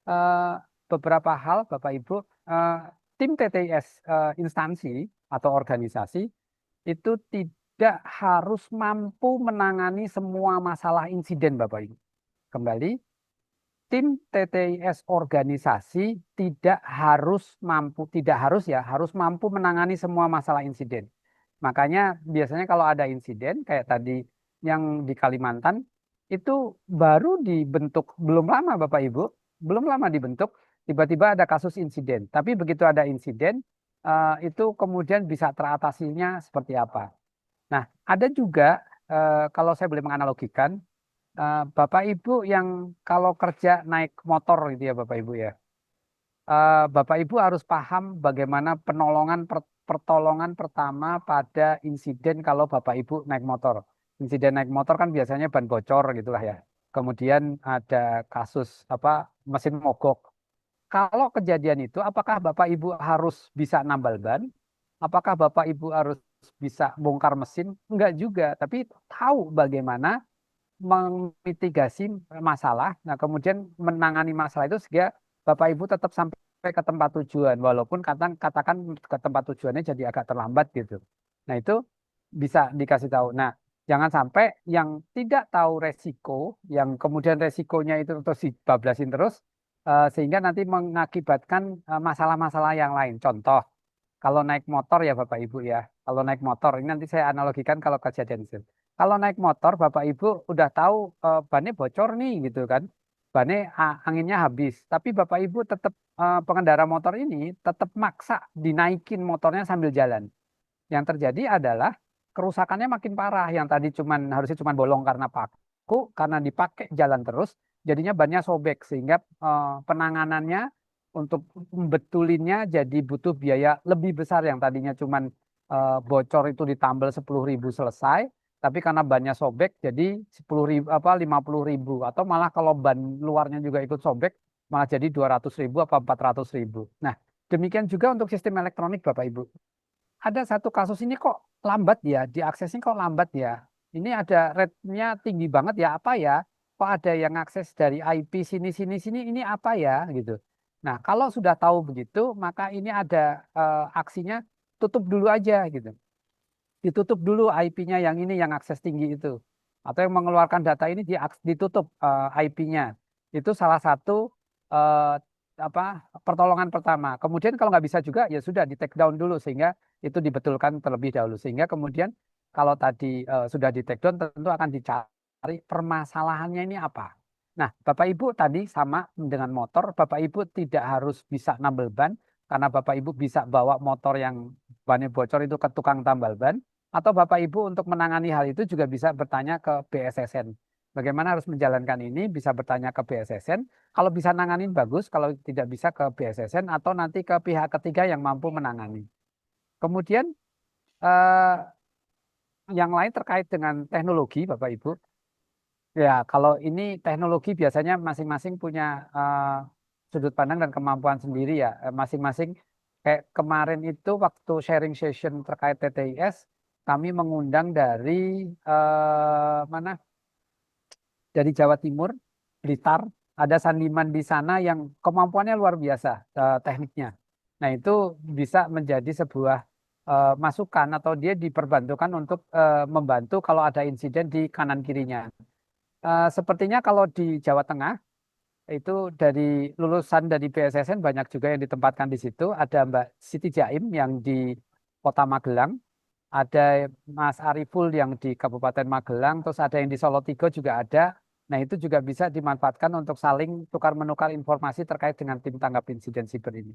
eh, beberapa hal, Bapak Ibu, eh, tim TTIS instansi atau organisasi itu tidak harus mampu menangani semua masalah insiden, Bapak Ibu. Kembali, tim TTIS organisasi tidak harus ya, harus mampu menangani semua masalah insiden. Makanya biasanya kalau ada insiden kayak tadi yang di Kalimantan itu baru dibentuk belum lama Bapak Ibu, belum lama dibentuk, tiba-tiba ada kasus insiden. Tapi begitu ada insiden itu kemudian bisa teratasinya seperti apa. Nah, ada juga kalau saya boleh menganalogikan Bapak Ibu yang kalau kerja naik motor gitu ya Bapak Ibu ya. Bapak Ibu harus paham bagaimana pertolongan pertama pada insiden kalau Bapak Ibu naik motor. Insiden naik motor kan biasanya ban bocor gitulah ya. Kemudian ada kasus apa mesin mogok. Kalau kejadian itu, apakah Bapak Ibu harus bisa nambal ban? Apakah Bapak Ibu harus bisa bongkar mesin? Enggak juga, tapi tahu bagaimana memitigasi masalah. Nah, kemudian menangani masalah itu sehingga Bapak Ibu tetap sampai ke tempat tujuan, walaupun katakan ke tempat tujuannya jadi agak terlambat gitu. Nah, itu bisa dikasih tahu. Nah, jangan sampai yang tidak tahu resiko, yang kemudian resikonya itu terus dibablasin terus, sehingga nanti mengakibatkan masalah-masalah yang lain. Contoh, kalau naik motor ya Bapak Ibu ya, kalau naik motor, ini nanti saya analogikan kalau kejadian itu. Kalau naik motor, Bapak Ibu udah tahu bannya bocor nih gitu kan. Bannya anginnya habis. Tapi Bapak Ibu tetap pengendara motor ini tetap maksa dinaikin motornya sambil jalan. Yang terjadi adalah kerusakannya makin parah. Yang tadi harusnya cuman bolong karena paku, karena dipakai jalan terus, jadinya bannya sobek sehingga penanganannya untuk membetulinnya jadi butuh biaya lebih besar yang tadinya cuman bocor itu ditambal 10.000 selesai, tapi karena bannya sobek jadi 10.000 apa 50.000 atau malah kalau ban luarnya juga ikut sobek malah jadi 200.000 apa 400.000. Nah, demikian juga untuk sistem elektronik Bapak Ibu. Ada satu kasus ini kok lambat ya, diaksesnya kok lambat ya. Ini ada rate-nya tinggi banget ya, apa ya? Kok ada yang akses dari IP sini sini sini ini apa ya gitu. Nah, kalau sudah tahu begitu, maka ini ada aksinya tutup dulu aja gitu. Ditutup dulu IP-nya yang ini yang akses tinggi itu. Atau yang mengeluarkan data ini ditutup IP-nya. Itu salah satu eh, apa pertolongan pertama. Kemudian kalau nggak bisa juga ya sudah di take down dulu sehingga itu dibetulkan terlebih dahulu. Sehingga kemudian kalau tadi sudah di take down tentu akan dicari permasalahannya ini apa. Nah, Bapak Ibu tadi sama dengan motor, Bapak Ibu tidak harus bisa nambel ban karena Bapak Ibu bisa bawa motor yang bannya bocor itu ke tukang tambal ban. Atau Bapak Ibu untuk menangani hal itu juga bisa bertanya ke BSSN. Bagaimana harus menjalankan ini, bisa bertanya ke BSSN. Kalau bisa nanganin bagus, kalau tidak bisa ke BSSN atau nanti ke pihak ketiga yang mampu menangani. Kemudian eh, yang lain terkait dengan teknologi, Bapak Ibu. Ya, kalau ini teknologi biasanya masing-masing punya sudut pandang dan kemampuan sendiri ya. Masing-masing kayak kemarin itu waktu sharing session terkait TTIS, kami mengundang dari mana? Dari Jawa Timur, Blitar, ada saniman di sana yang kemampuannya luar biasa tekniknya. Nah, itu bisa menjadi sebuah masukan atau dia diperbantukan untuk membantu kalau ada insiden di kanan kirinya. Sepertinya kalau di Jawa Tengah itu dari lulusan dari BSSN banyak juga yang ditempatkan di situ. Ada Mbak Siti Jaim yang di Kota Magelang, ada Mas Ariful yang di Kabupaten Magelang, terus ada yang di Solotigo juga ada. Nah, itu juga bisa dimanfaatkan untuk saling tukar-menukar informasi terkait dengan tim tanggap insiden siber ini.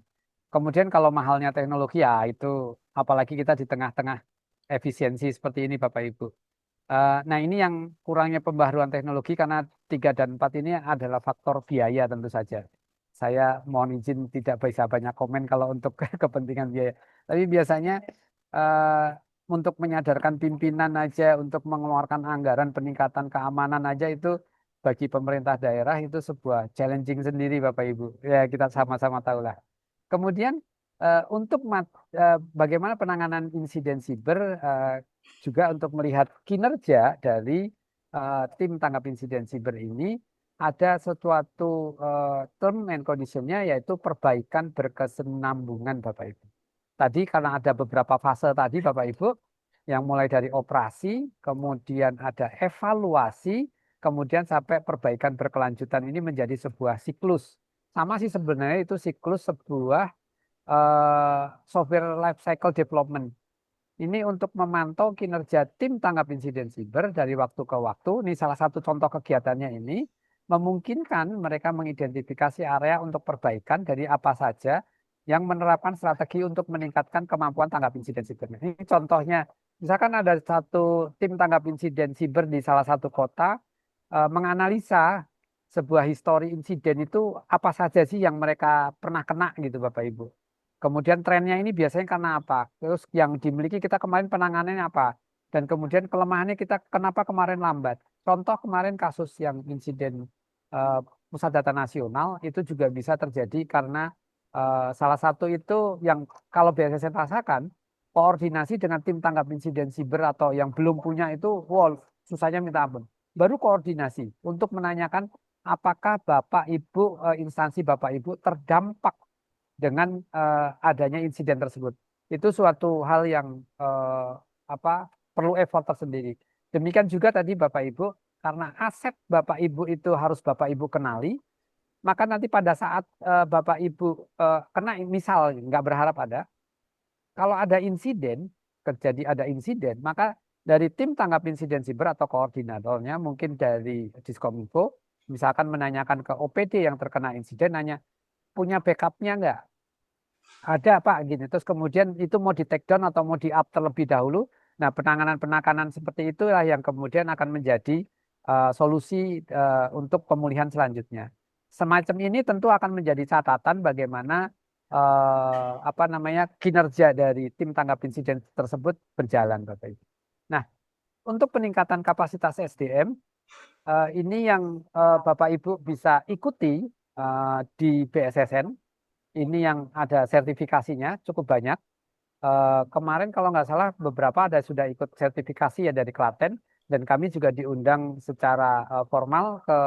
Kemudian kalau mahalnya teknologi ya itu apalagi kita di tengah-tengah efisiensi seperti ini Bapak Ibu. Nah, ini yang kurangnya pembaharuan teknologi karena 3 dan 4 ini adalah faktor biaya tentu saja. Saya mohon izin tidak bisa banyak komen kalau untuk kepentingan biaya. Tapi biasanya eh, untuk menyadarkan pimpinan aja, untuk mengeluarkan anggaran peningkatan keamanan aja itu bagi pemerintah daerah itu sebuah challenging sendiri Bapak Ibu. Ya kita sama-sama tahu lah. Kemudian untuk bagaimana penanganan insiden siber juga untuk melihat kinerja dari tim tanggap insiden siber ini ada sesuatu term and conditionnya yaitu perbaikan berkesinambungan Bapak Ibu. Tadi karena ada beberapa fase tadi Bapak Ibu yang mulai dari operasi, kemudian ada evaluasi, kemudian sampai perbaikan berkelanjutan ini menjadi sebuah siklus. Sama sih sebenarnya itu siklus sebuah software life cycle development. Ini untuk memantau kinerja tim tanggap insiden siber dari waktu ke waktu. Ini salah satu contoh kegiatannya ini memungkinkan mereka mengidentifikasi area untuk perbaikan dari apa saja yang menerapkan strategi untuk meningkatkan kemampuan tanggap insiden siber. Ini contohnya, misalkan ada satu tim tanggap insiden siber di salah satu kota menganalisa sebuah histori insiden itu apa saja sih yang mereka pernah kena gitu Bapak Ibu. Kemudian trennya ini biasanya karena apa? Terus yang dimiliki kita kemarin penanganannya apa? Dan kemudian kelemahannya kita kenapa kemarin lambat? Contoh kemarin kasus yang insiden eh, Pusat Data Nasional itu juga bisa terjadi karena salah satu itu yang kalau biasa saya rasakan koordinasi dengan tim tanggap insiden siber atau yang belum punya itu, wow, susahnya minta ampun. Baru koordinasi untuk menanyakan apakah Bapak Ibu, instansi Bapak Ibu terdampak dengan adanya insiden tersebut. Itu suatu hal yang apa perlu effort tersendiri. Demikian juga tadi Bapak Ibu, karena aset Bapak Ibu itu harus Bapak Ibu kenali, maka nanti pada saat Bapak Ibu kena, misal nggak berharap ada, kalau ada insiden, terjadi ada insiden, maka dari tim tanggap insiden siber atau koordinatornya, mungkin dari Diskominfo, misalkan menanyakan ke OPD yang terkena insiden, nanya, punya backupnya nggak? Ada Pak gini. Terus kemudian itu mau di take down atau mau di up terlebih dahulu. Nah, penanganan-penanganan seperti itulah yang kemudian akan menjadi solusi untuk pemulihan selanjutnya. Semacam ini tentu akan menjadi catatan bagaimana apa namanya kinerja dari tim tanggap insiden tersebut berjalan, Bapak Ibu. Nah, untuk peningkatan kapasitas SDM ini yang Bapak Ibu bisa ikuti di BSSN. Ini yang ada sertifikasinya cukup banyak. Kemarin kalau nggak salah beberapa ada sudah ikut sertifikasi ya dari Klaten dan kami juga diundang secara formal ke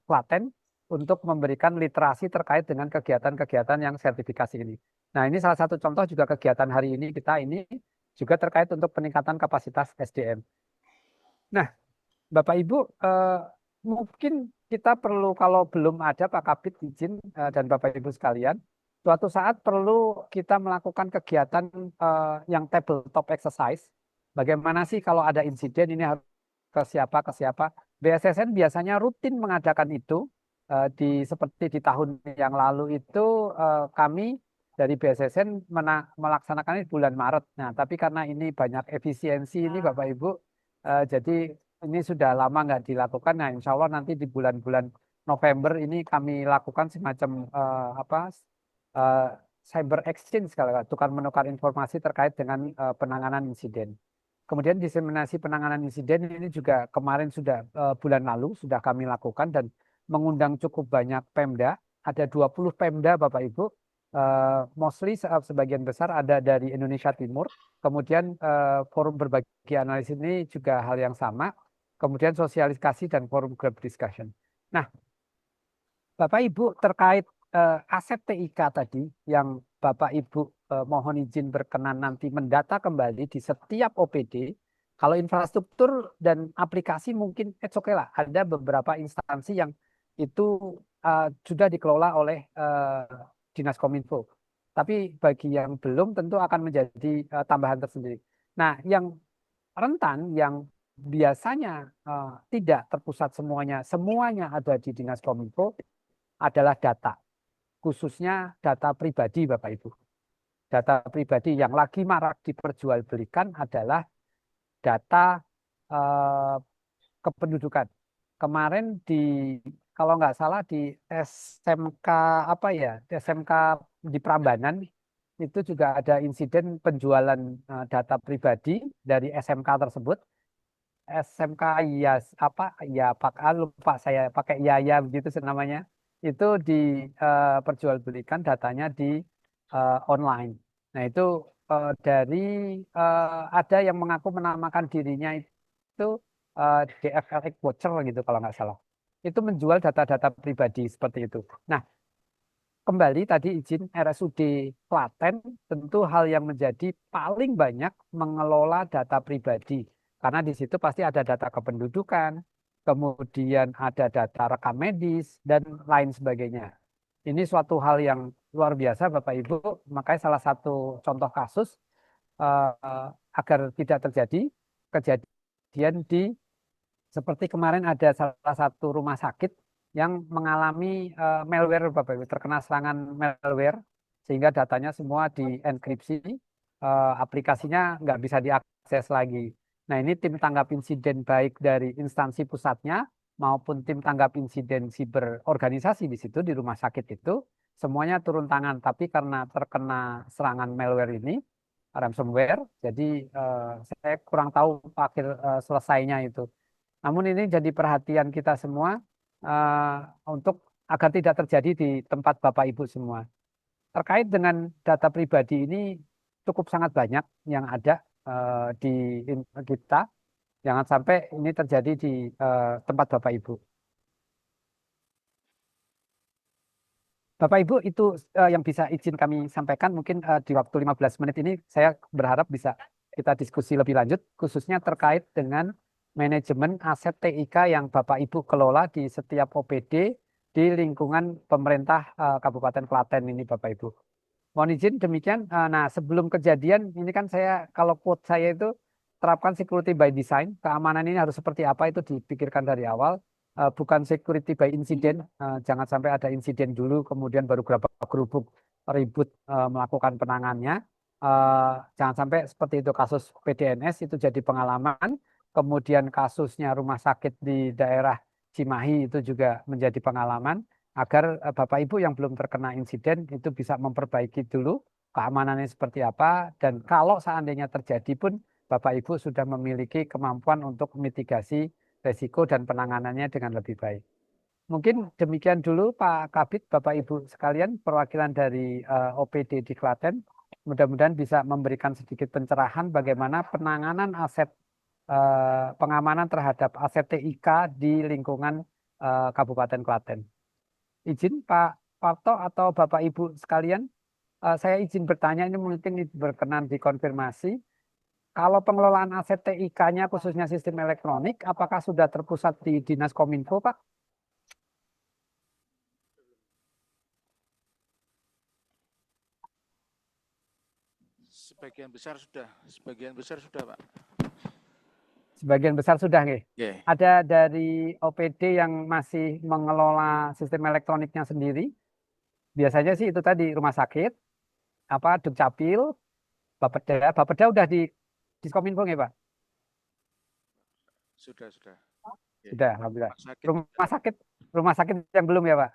Klaten untuk memberikan literasi terkait dengan kegiatan-kegiatan yang sertifikasi ini. Nah, ini salah satu contoh juga kegiatan hari ini kita ini juga terkait untuk peningkatan kapasitas SDM. Nah, Bapak Ibu, mungkin kita perlu kalau belum ada Pak Kabit izin dan Bapak Ibu sekalian, suatu saat perlu kita melakukan kegiatan yang tabletop exercise. Bagaimana sih kalau ada insiden ini harus ke siapa ke siapa? BSSN biasanya rutin mengadakan itu seperti di tahun yang lalu itu kami dari BSSN melaksanakan di bulan Maret. Nah, tapi karena ini banyak efisiensi ini Bapak Ibu, jadi ini sudah lama nggak dilakukan. Nah, insya Allah nanti di bulan-bulan November ini kami lakukan semacam apa eh, cyber exchange kalau tukar menukar informasi terkait dengan penanganan insiden. Kemudian diseminasi penanganan insiden ini juga kemarin sudah bulan lalu sudah kami lakukan dan mengundang cukup banyak Pemda. Ada 20 Pemda Bapak Ibu. Mostly sebagian besar ada dari Indonesia Timur. Kemudian forum berbagi analisis ini juga hal yang sama. Kemudian sosialisasi dan forum group discussion. Nah, Bapak Ibu terkait aset TIK tadi yang Bapak Ibu mohon izin berkenan nanti mendata kembali di setiap OPD. Kalau infrastruktur dan aplikasi mungkin okay lah. Ada beberapa instansi yang itu sudah dikelola oleh Dinas Kominfo. Tapi bagi yang belum tentu akan menjadi tambahan tersendiri. Nah, yang rentan yang biasanya tidak terpusat semuanya, semuanya ada di Dinas Kominfo adalah data, khususnya data pribadi Bapak Ibu. Data pribadi yang lagi marak diperjualbelikan adalah data eh, kependudukan. Kemarin kalau nggak salah di SMK apa ya, SMK di Prambanan itu juga ada insiden penjualan data pribadi dari SMK tersebut. SMK ya apa ya Pak lupa saya pakai Yaya begitu namanya. Itu diperjualbelikan datanya di online. Nah, itu dari ada yang mengaku menamakan dirinya itu DFLX Watcher gitu kalau nggak salah. Itu menjual data-data pribadi seperti itu. Nah, kembali tadi izin RSUD Klaten tentu hal yang menjadi paling banyak mengelola data pribadi karena di situ pasti ada data kependudukan, kemudian ada data rekam medis dan lain sebagainya. Ini suatu hal yang luar biasa Bapak Ibu, makanya salah satu contoh kasus agar tidak terjadi kejadian di seperti kemarin ada salah satu rumah sakit yang mengalami malware, Bapak Ibu, terkena serangan malware, sehingga datanya semua dienkripsi, aplikasinya nggak bisa diakses lagi. Nah, ini tim tanggap insiden baik dari instansi pusatnya maupun tim tanggap insiden siber organisasi di situ di rumah sakit itu semuanya turun tangan. Tapi karena terkena serangan malware ini, ransomware, jadi saya kurang tahu akhir selesainya itu. Namun ini jadi perhatian kita semua eh, untuk agar tidak terjadi di tempat Bapak Ibu semua. Terkait dengan data pribadi ini cukup sangat banyak yang ada di kita. Jangan sampai ini terjadi di tempat Bapak Ibu. Bapak Ibu itu yang bisa izin kami sampaikan mungkin di waktu 15 menit ini saya berharap bisa kita diskusi lebih lanjut khususnya terkait dengan manajemen aset TIK yang Bapak Ibu kelola di setiap OPD di lingkungan pemerintah Kabupaten Klaten ini Bapak Ibu. Mohon izin demikian. Nah, sebelum kejadian ini kan saya kalau quote saya itu terapkan security by design. Keamanan ini harus seperti apa itu dipikirkan dari awal. Bukan security by incident. Jangan sampai ada insiden dulu kemudian baru gerabak-gerubuk ribut melakukan penanganannya. Jangan sampai seperti itu kasus PDNS itu jadi pengalaman. Kemudian kasusnya rumah sakit di daerah Cimahi itu juga menjadi pengalaman agar Bapak Ibu yang belum terkena insiden itu bisa memperbaiki dulu keamanannya seperti apa dan kalau seandainya terjadi pun Bapak Ibu sudah memiliki kemampuan untuk mitigasi resiko dan penanganannya dengan lebih baik. Mungkin demikian dulu Pak Kabid, Bapak Ibu sekalian, perwakilan dari OPD di Klaten. Mudah-mudahan bisa memberikan sedikit pencerahan bagaimana penanganan aset pengamanan terhadap aset TIK di lingkungan Kabupaten Klaten. Izin Pak Parto atau Bapak Ibu sekalian, saya izin bertanya ini mungkin berkenan dikonfirmasi. Kalau pengelolaan aset TIK-nya khususnya sistem elektronik, apakah sudah terpusat di Dinas Kominfo, Pak? Sebagian besar sudah Pak. Sebagian besar sudah, nggih. Yeah. Ada dari OPD yang masih mengelola sistem elektroniknya sendiri. Biasanya sih itu tadi rumah sakit, apa Dukcapil, Bapeda. Bapeda udah di Diskominfo nggih, Pak? Sudah. Yeah. Sudah, alhamdulillah. Rumah sakit. Rumah sakit yang belum ya, Pak?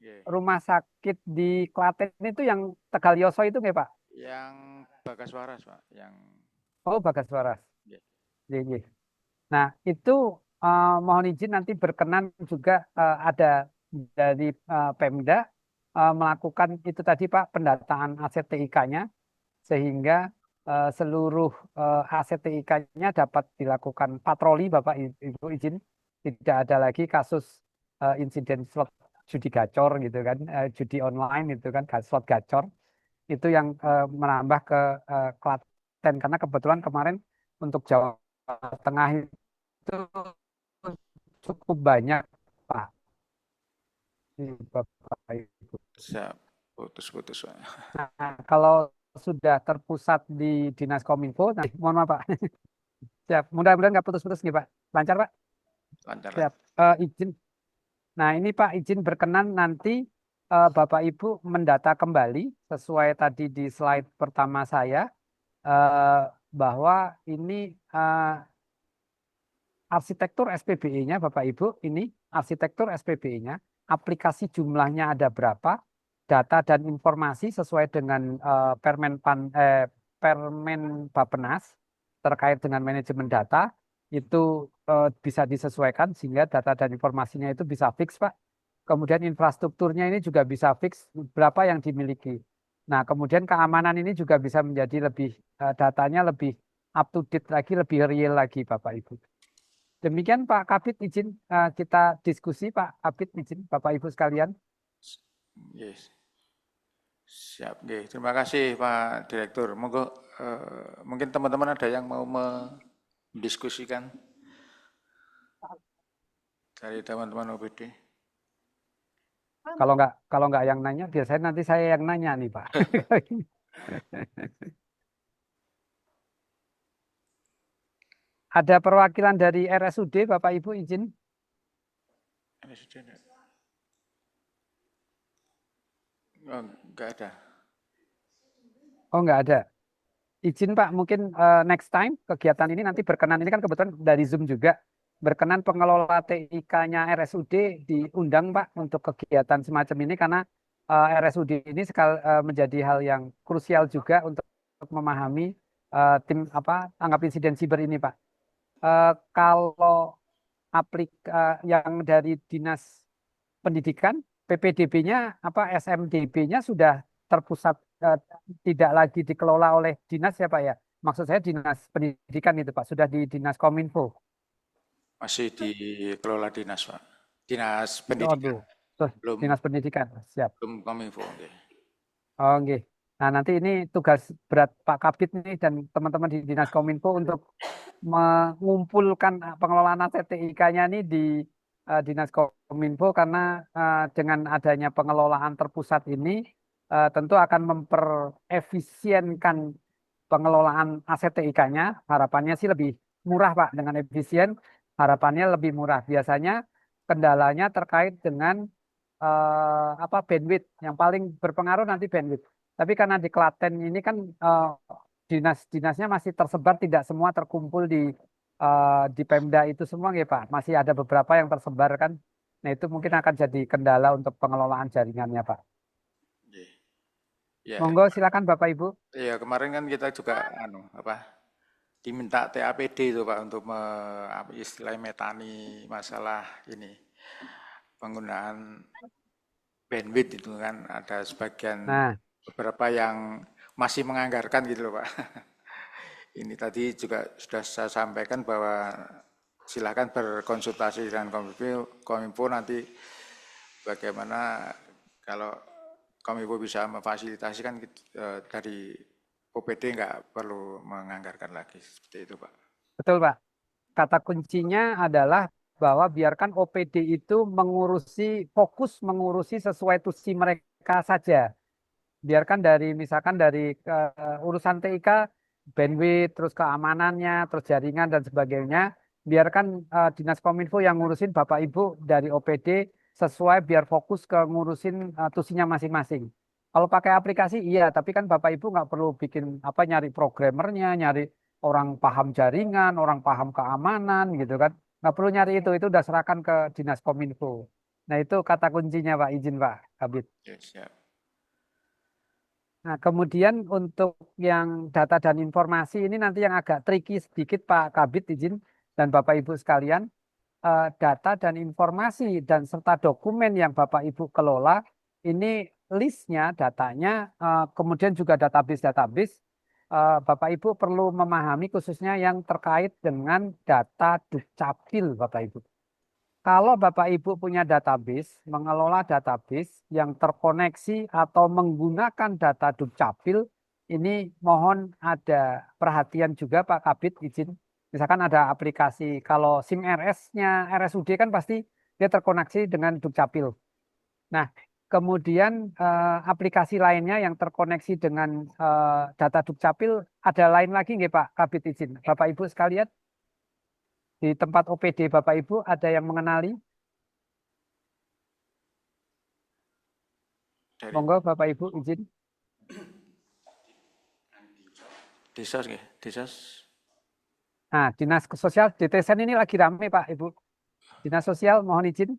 Yeah. Rumah sakit di Klaten itu yang Tegal Yoso itu nggih, Pak? Yang Bagas Waras Pak, yang Oh, Bagas Waras. yeah. Iya, iya. Nah, itu mohon izin nanti berkenan juga ada dari Pemda melakukan itu tadi Pak, pendataan aset TIK-nya sehingga seluruh aset TIK-nya dapat dilakukan patroli Bapak Ibu izin. Tidak ada lagi kasus insiden slot judi gacor gitu kan, judi online itu kan, slot gacor. Itu yang menambah ke Klaten karena kebetulan kemarin untuk Jawa Tengah itu cukup banyak Pak. Bapak Ibu. Siap. Putus Pak. Nah, kalau sudah terpusat di Dinas Kominfo, nah, mohon maaf Pak. Siap. Mudah-mudahan nggak putus-putus nih Pak. Lancar Pak. Lancar. Siap. Izin. Nah ini Pak izin berkenan nanti Bapak Ibu mendata kembali sesuai tadi di slide pertama saya bahwa ini arsitektur SPBE-nya Bapak Ibu ini arsitektur SPBE-nya aplikasi jumlahnya ada berapa data dan informasi sesuai dengan Permen Bappenas terkait dengan manajemen data itu bisa disesuaikan sehingga data dan informasinya itu bisa fix, Pak. Kemudian infrastrukturnya ini juga bisa fix berapa yang dimiliki. Nah, kemudian keamanan ini juga bisa menjadi lebih datanya lebih up to date lagi, lebih real lagi, Bapak Ibu. Demikian Pak Kabid, izin kita diskusi, Pak Kabid, izin Bapak Ibu sekalian. Yes. Siap, nggih. Terima kasih Pak Direktur. Monggo mungkin teman-teman ada yang mau mendiskusikan dari teman-teman OPD. Kalau nggak yang nanya, biasanya nanti saya yang nanya nih, Pak. Ada perwakilan dari RSUD, Bapak Ibu, izin. Oh, enggak ada. Oh, nggak ada. Izin Pak, mungkin next time kegiatan ini nanti berkenan, ini kan kebetulan dari Zoom juga, berkenan pengelola TIK-nya RSUD diundang Pak untuk kegiatan semacam ini karena RSUD ini menjadi hal yang krusial juga untuk memahami tim tanggap insiden siber ini Pak. Kalau yang dari Dinas Pendidikan, PPDB-nya SMDB-nya sudah terpusat, tidak lagi dikelola oleh dinas ya Pak ya. Maksud saya Dinas Pendidikan itu Pak, sudah di Dinas Kominfo. Masih dikelola dinas, Pak. Dinas Pendidikan. Aduh, terus Belum Dinas Pendidikan, siap. Kominfo. Nggih. Oh, nggih. Nah, nanti ini tugas berat Pak Kabid nih dan teman-teman di Dinas Kominfo untuk mengumpulkan pengelolaan aset TIK-nya nih di Dinas Kominfo karena dengan adanya pengelolaan terpusat ini tentu akan memperefisienkan pengelolaan aset TIK-nya. Harapannya sih lebih murah Pak, dengan efisien harapannya lebih murah. Biasanya kendalanya terkait dengan bandwidth, yang paling berpengaruh nanti bandwidth. Tapi karena di Klaten ini kan dinas-dinasnya masih tersebar, tidak semua terkumpul di Pemda itu semua ya Pak. Masih ada beberapa yang tersebar kan. Nah itu mungkin akan jadi kendala untuk pengelolaan jaringannya Pak. Nggih. Ya, Monggo silakan Bapak Ibu. ya kemarin kan kita juga diminta TAPD itu Pak untuk istilahnya metani masalah ini penggunaan bandwidth itu kan ada sebagian Nah, beberapa yang masih menganggarkan gitu loh Pak. Ini tadi juga sudah saya sampaikan bahwa silahkan berkonsultasi dengan Kominfo nanti bagaimana kalau Kominfo bisa memfasilitasi kan dari OPD nggak perlu menganggarkan lagi seperti itu Pak. betul Pak. Kata kuncinya adalah bahwa biarkan OPD itu fokus mengurusi sesuai tusi mereka saja. Biarkan misalkan dari urusan TIK, bandwidth, terus keamanannya, terus jaringan dan sebagainya, biarkan Dinas Kominfo yang ngurusin Bapak Ibu dari OPD sesuai biar fokus ke ngurusin tusinya masing-masing. Kalau pakai aplikasi iya, tapi kan Bapak Ibu nggak perlu bikin nyari programmernya, nyari orang paham jaringan, orang paham keamanan gitu kan. Nggak perlu nyari itu udah serahkan ke Dinas Kominfo. Nah itu kata kuncinya Pak, izin Pak Kabit. Ya, siap. Nah, kemudian untuk yang data dan informasi ini nanti yang agak tricky sedikit Pak Kabit, izin dan Bapak Ibu sekalian, data dan informasi dan serta dokumen yang Bapak Ibu kelola ini listnya, datanya, kemudian juga database-database, Bapak Ibu perlu memahami khususnya yang terkait dengan data Dukcapil Bapak Ibu. Kalau Bapak Ibu punya database, mengelola database yang terkoneksi atau menggunakan data Dukcapil, ini mohon ada perhatian juga Pak Kabit, izin. Misalkan ada aplikasi, kalau SIM RS-nya RSUD kan pasti dia terkoneksi dengan Dukcapil. Nah, kemudian aplikasi lainnya yang terkoneksi dengan data Dukcapil, ada lain lagi nggak Pak Kabit, izin. Bapak Ibu sekalian, di tempat OPD Bapak Ibu ada yang mengenali? Dari Monggo Bapak Ibu izin. Desos nggih, Desos. Nah, Dinas Sosial DTSN ini lagi rame Pak Ibu. Dinas Sosial mohon izin.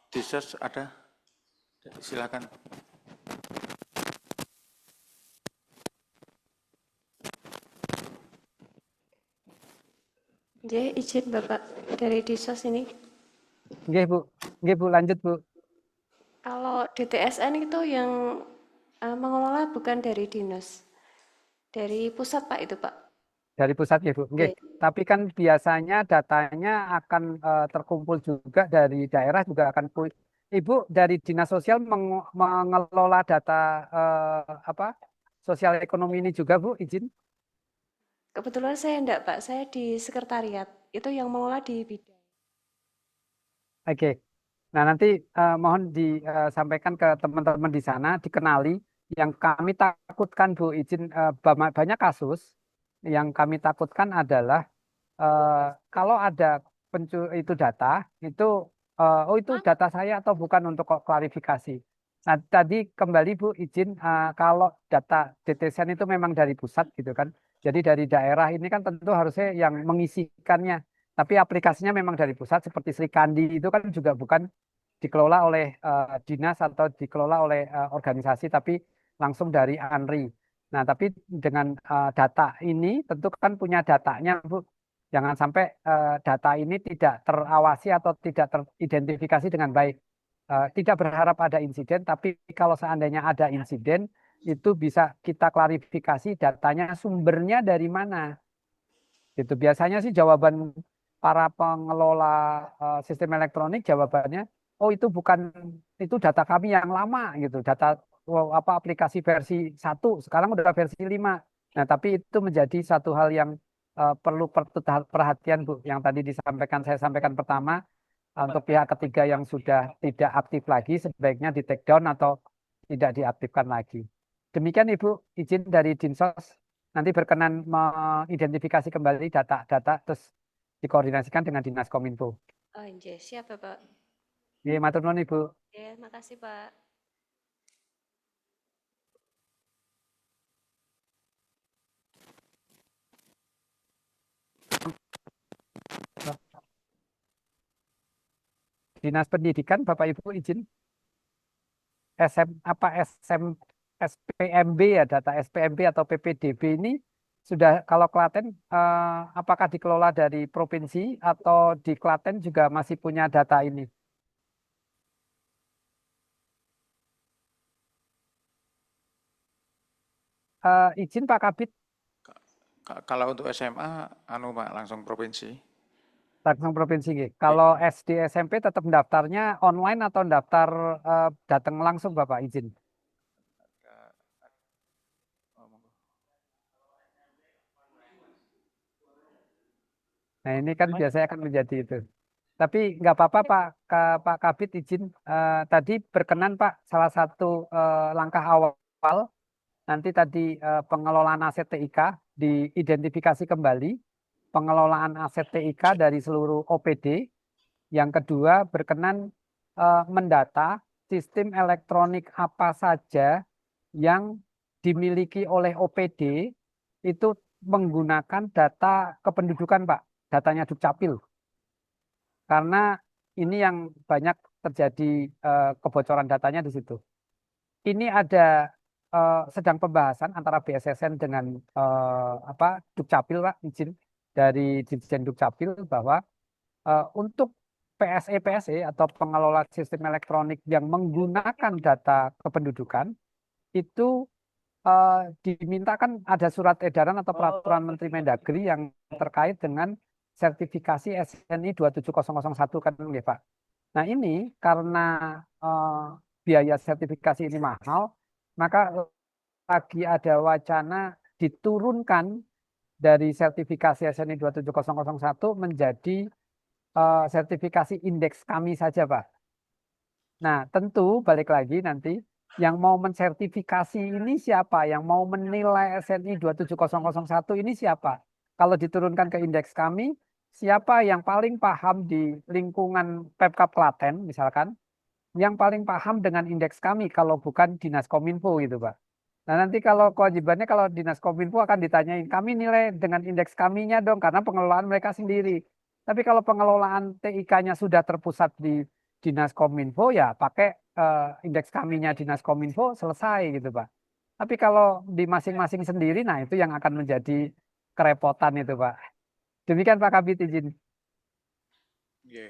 Desos ada. Silakan. Jadi izin Bapak dari Disos ini. Nggih, Bu. Nggih, Bu, lanjut, Bu. Kalau DTSN itu yang mengelola bukan dari dinas, dari pusat Pak itu Pak. Dari pusat ya, Bu. Nggih. Oke. Tapi kan biasanya datanya akan terkumpul juga dari daerah juga akan Ibu dari Dinas Sosial mengelola data apa sosial ekonomi ini juga, Bu, izin? Kebetulan saya enggak Pak, saya di sekretariat. Itu yang mengelola di bidang. Oke. Nah, nanti mohon disampaikan ke teman-teman di sana, dikenali. Yang kami takutkan, Bu, izin banyak kasus yang kami takutkan adalah eh, kalau ada itu data, itu oh itu data saya atau bukan untuk klarifikasi. Nah, tadi kembali Bu, izin kalau data DTSN itu memang dari pusat gitu kan. Jadi dari daerah ini kan tentu harusnya yang mengisikannya. Tapi aplikasinya memang dari pusat seperti Sri Kandi itu kan juga bukan dikelola oleh dinas atau dikelola oleh organisasi tapi langsung dari ANRI. Nah, tapi dengan data ini tentu kan punya datanya, Bu. Jangan sampai data ini tidak terawasi atau tidak teridentifikasi dengan baik. Tidak berharap ada insiden, tapi kalau seandainya ada insiden, itu bisa kita klarifikasi datanya sumbernya dari mana. Itu biasanya sih jawaban para pengelola sistem elektronik jawabannya, oh itu bukan itu data kami yang lama gitu, data apa aplikasi versi 1 sekarang udah versi 5. Nah, tapi itu menjadi satu hal yang perlu perhatian Bu, yang tadi saya sampaikan pertama untuk pihak ketiga yang sudah tidak aktif lagi sebaiknya di take down atau tidak diaktifkan lagi. Demikian Ibu, izin dari Dinsos nanti berkenan mengidentifikasi kembali data-data terus dikoordinasikan dengan Dinas Kominfo. Oh, iya, siap Bapak. Iya, matur nuwun Ibu. Oke, makasih Pak. Dinas Pendidikan Bapak Ibu izin SM apa SM SPMB ya data SPMB atau PPDB ini sudah kalau Klaten apakah dikelola dari provinsi atau di Klaten juga masih punya data ini? Izin Pak Kabit Kalau untuk SMA, anu Pak, langsung provinsi. langsung provinsi nggih. Kalau SD SMP tetap daftarnya online atau daftar datang langsung Bapak izin? Nah ini kan biasanya akan menjadi itu. Tapi nggak apa-apa Pak Kabit izin tadi berkenan Pak salah satu langkah awal nanti tadi pengelolaan aset TIK diidentifikasi kembali pengelolaan aset TIK dari seluruh OPD. Yang kedua berkenan mendata sistem elektronik apa saja yang dimiliki oleh OPD itu menggunakan data kependudukan Pak, datanya Dukcapil. Karena ini yang banyak terjadi kebocoran datanya di situ. Ini ada sedang pembahasan antara BSSN dengan apa Dukcapil, Pak, izin dari Dirjen Dukcapil bahwa untuk PSE atau pengelola sistem elektronik yang menggunakan data kependudukan itu dimintakan ada surat edaran atau peraturan Menteri Mendagri yang terkait dengan sertifikasi SNI 27001 kan ya Pak. Nah ini karena biaya sertifikasi ini mahal, maka lagi ada wacana diturunkan dari sertifikasi SNI 27001 menjadi sertifikasi indeks kami saja Pak. Nah tentu balik lagi nanti yang mau mensertifikasi ini siapa? Yang mau menilai SNI 27001 ini siapa? Kalau diturunkan ke indeks kami, siapa yang paling paham di lingkungan Pemkab Klaten misalkan, yang paling paham dengan indeks kami kalau bukan Dinas Kominfo gitu Pak. Nah nanti kalau kewajibannya kalau Dinas Kominfo akan ditanyain, kami nilai dengan indeks kaminya dong karena pengelolaan mereka sendiri. Tapi kalau pengelolaan TIK-nya sudah terpusat di Dinas Kominfo ya pakai indeks kaminya Dinas Kominfo selesai gitu Pak. Tapi kalau di masing-masing sendiri, nah itu yang akan menjadi kerepotan itu Pak. Demikian Pak Kabit izin. Oke.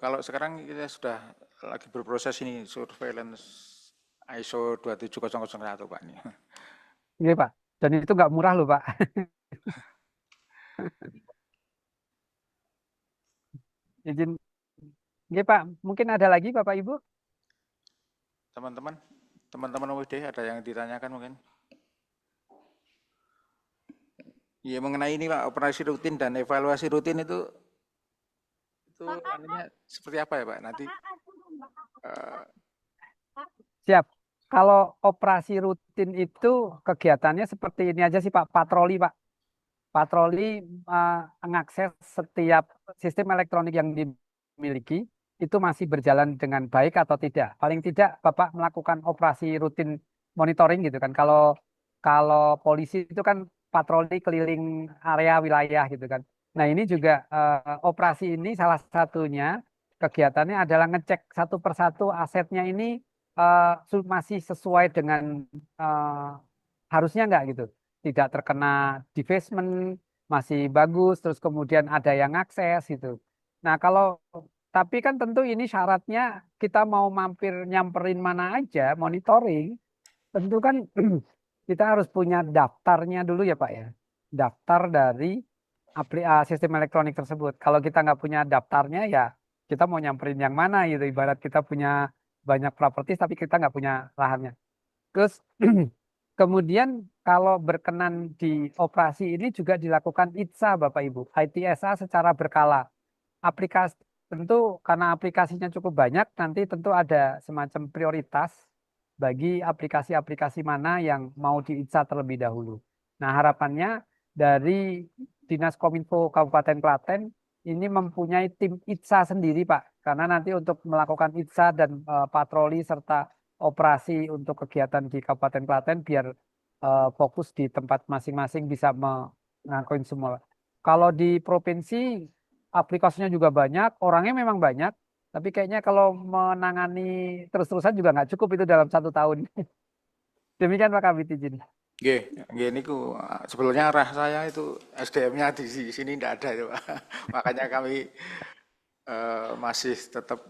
Kalau sekarang kita sudah lagi berproses ini surveillance ISO 27001 Pak ini. Iya Pak. Dan itu nggak murah loh Pak. Izin. Iya Pak. Mungkin ada lagi Bapak Ibu? Teman-teman UID ada yang ditanyakan mungkin? Iya mengenai ini Pak, operasi rutin dan evaluasi rutin itu anunya seperti apa ya Pak? Nanti Siap. Kalau operasi rutin itu kegiatannya seperti ini aja sih Pak. Patroli Pak. Patroli mengakses setiap sistem elektronik yang dimiliki itu masih berjalan dengan baik atau tidak. Paling tidak Bapak melakukan operasi rutin monitoring gitu kan. Kalau kalau polisi itu kan patroli keliling area wilayah gitu kan. Nah ini juga operasi ini salah satunya kegiatannya adalah ngecek satu persatu asetnya ini masih sesuai dengan eh, harusnya nggak gitu, tidak terkena defacement, masih bagus, terus kemudian ada yang akses gitu. Nah, kalau tapi kan tentu ini syaratnya kita mau mampir nyamperin mana aja, monitoring, tentu kan kita harus punya daftarnya dulu ya Pak ya. Daftar dari sistem elektronik tersebut. Kalau kita nggak punya daftarnya ya kita mau nyamperin yang mana gitu. Ibarat kita punya banyak properti tapi kita nggak punya lahannya. Terus kemudian kalau berkenan di operasi ini juga dilakukan ITSA Bapak Ibu, ITSA secara berkala. Aplikasi tentu karena aplikasinya cukup banyak, nanti tentu ada semacam prioritas bagi aplikasi-aplikasi mana yang mau di-ITSA terlebih dahulu. Nah, harapannya dari Dinas Kominfo Kabupaten Klaten ini mempunyai tim ITSA sendiri, Pak. Karena nanti untuk melakukan ITSA dan patroli serta operasi untuk kegiatan di Kabupaten Klaten biar fokus di tempat masing-masing bisa mengangkut semua. Kalau di provinsi aplikasinya juga banyak, orangnya memang banyak, tapi kayaknya kalau menangani terus-terusan juga nggak cukup itu dalam 1 tahun. Demikian Pak Kabit izin. nggih niku sebetulnya arah saya itu SDM-nya di sini tidak ada itu Pak. Makanya kami masih tetap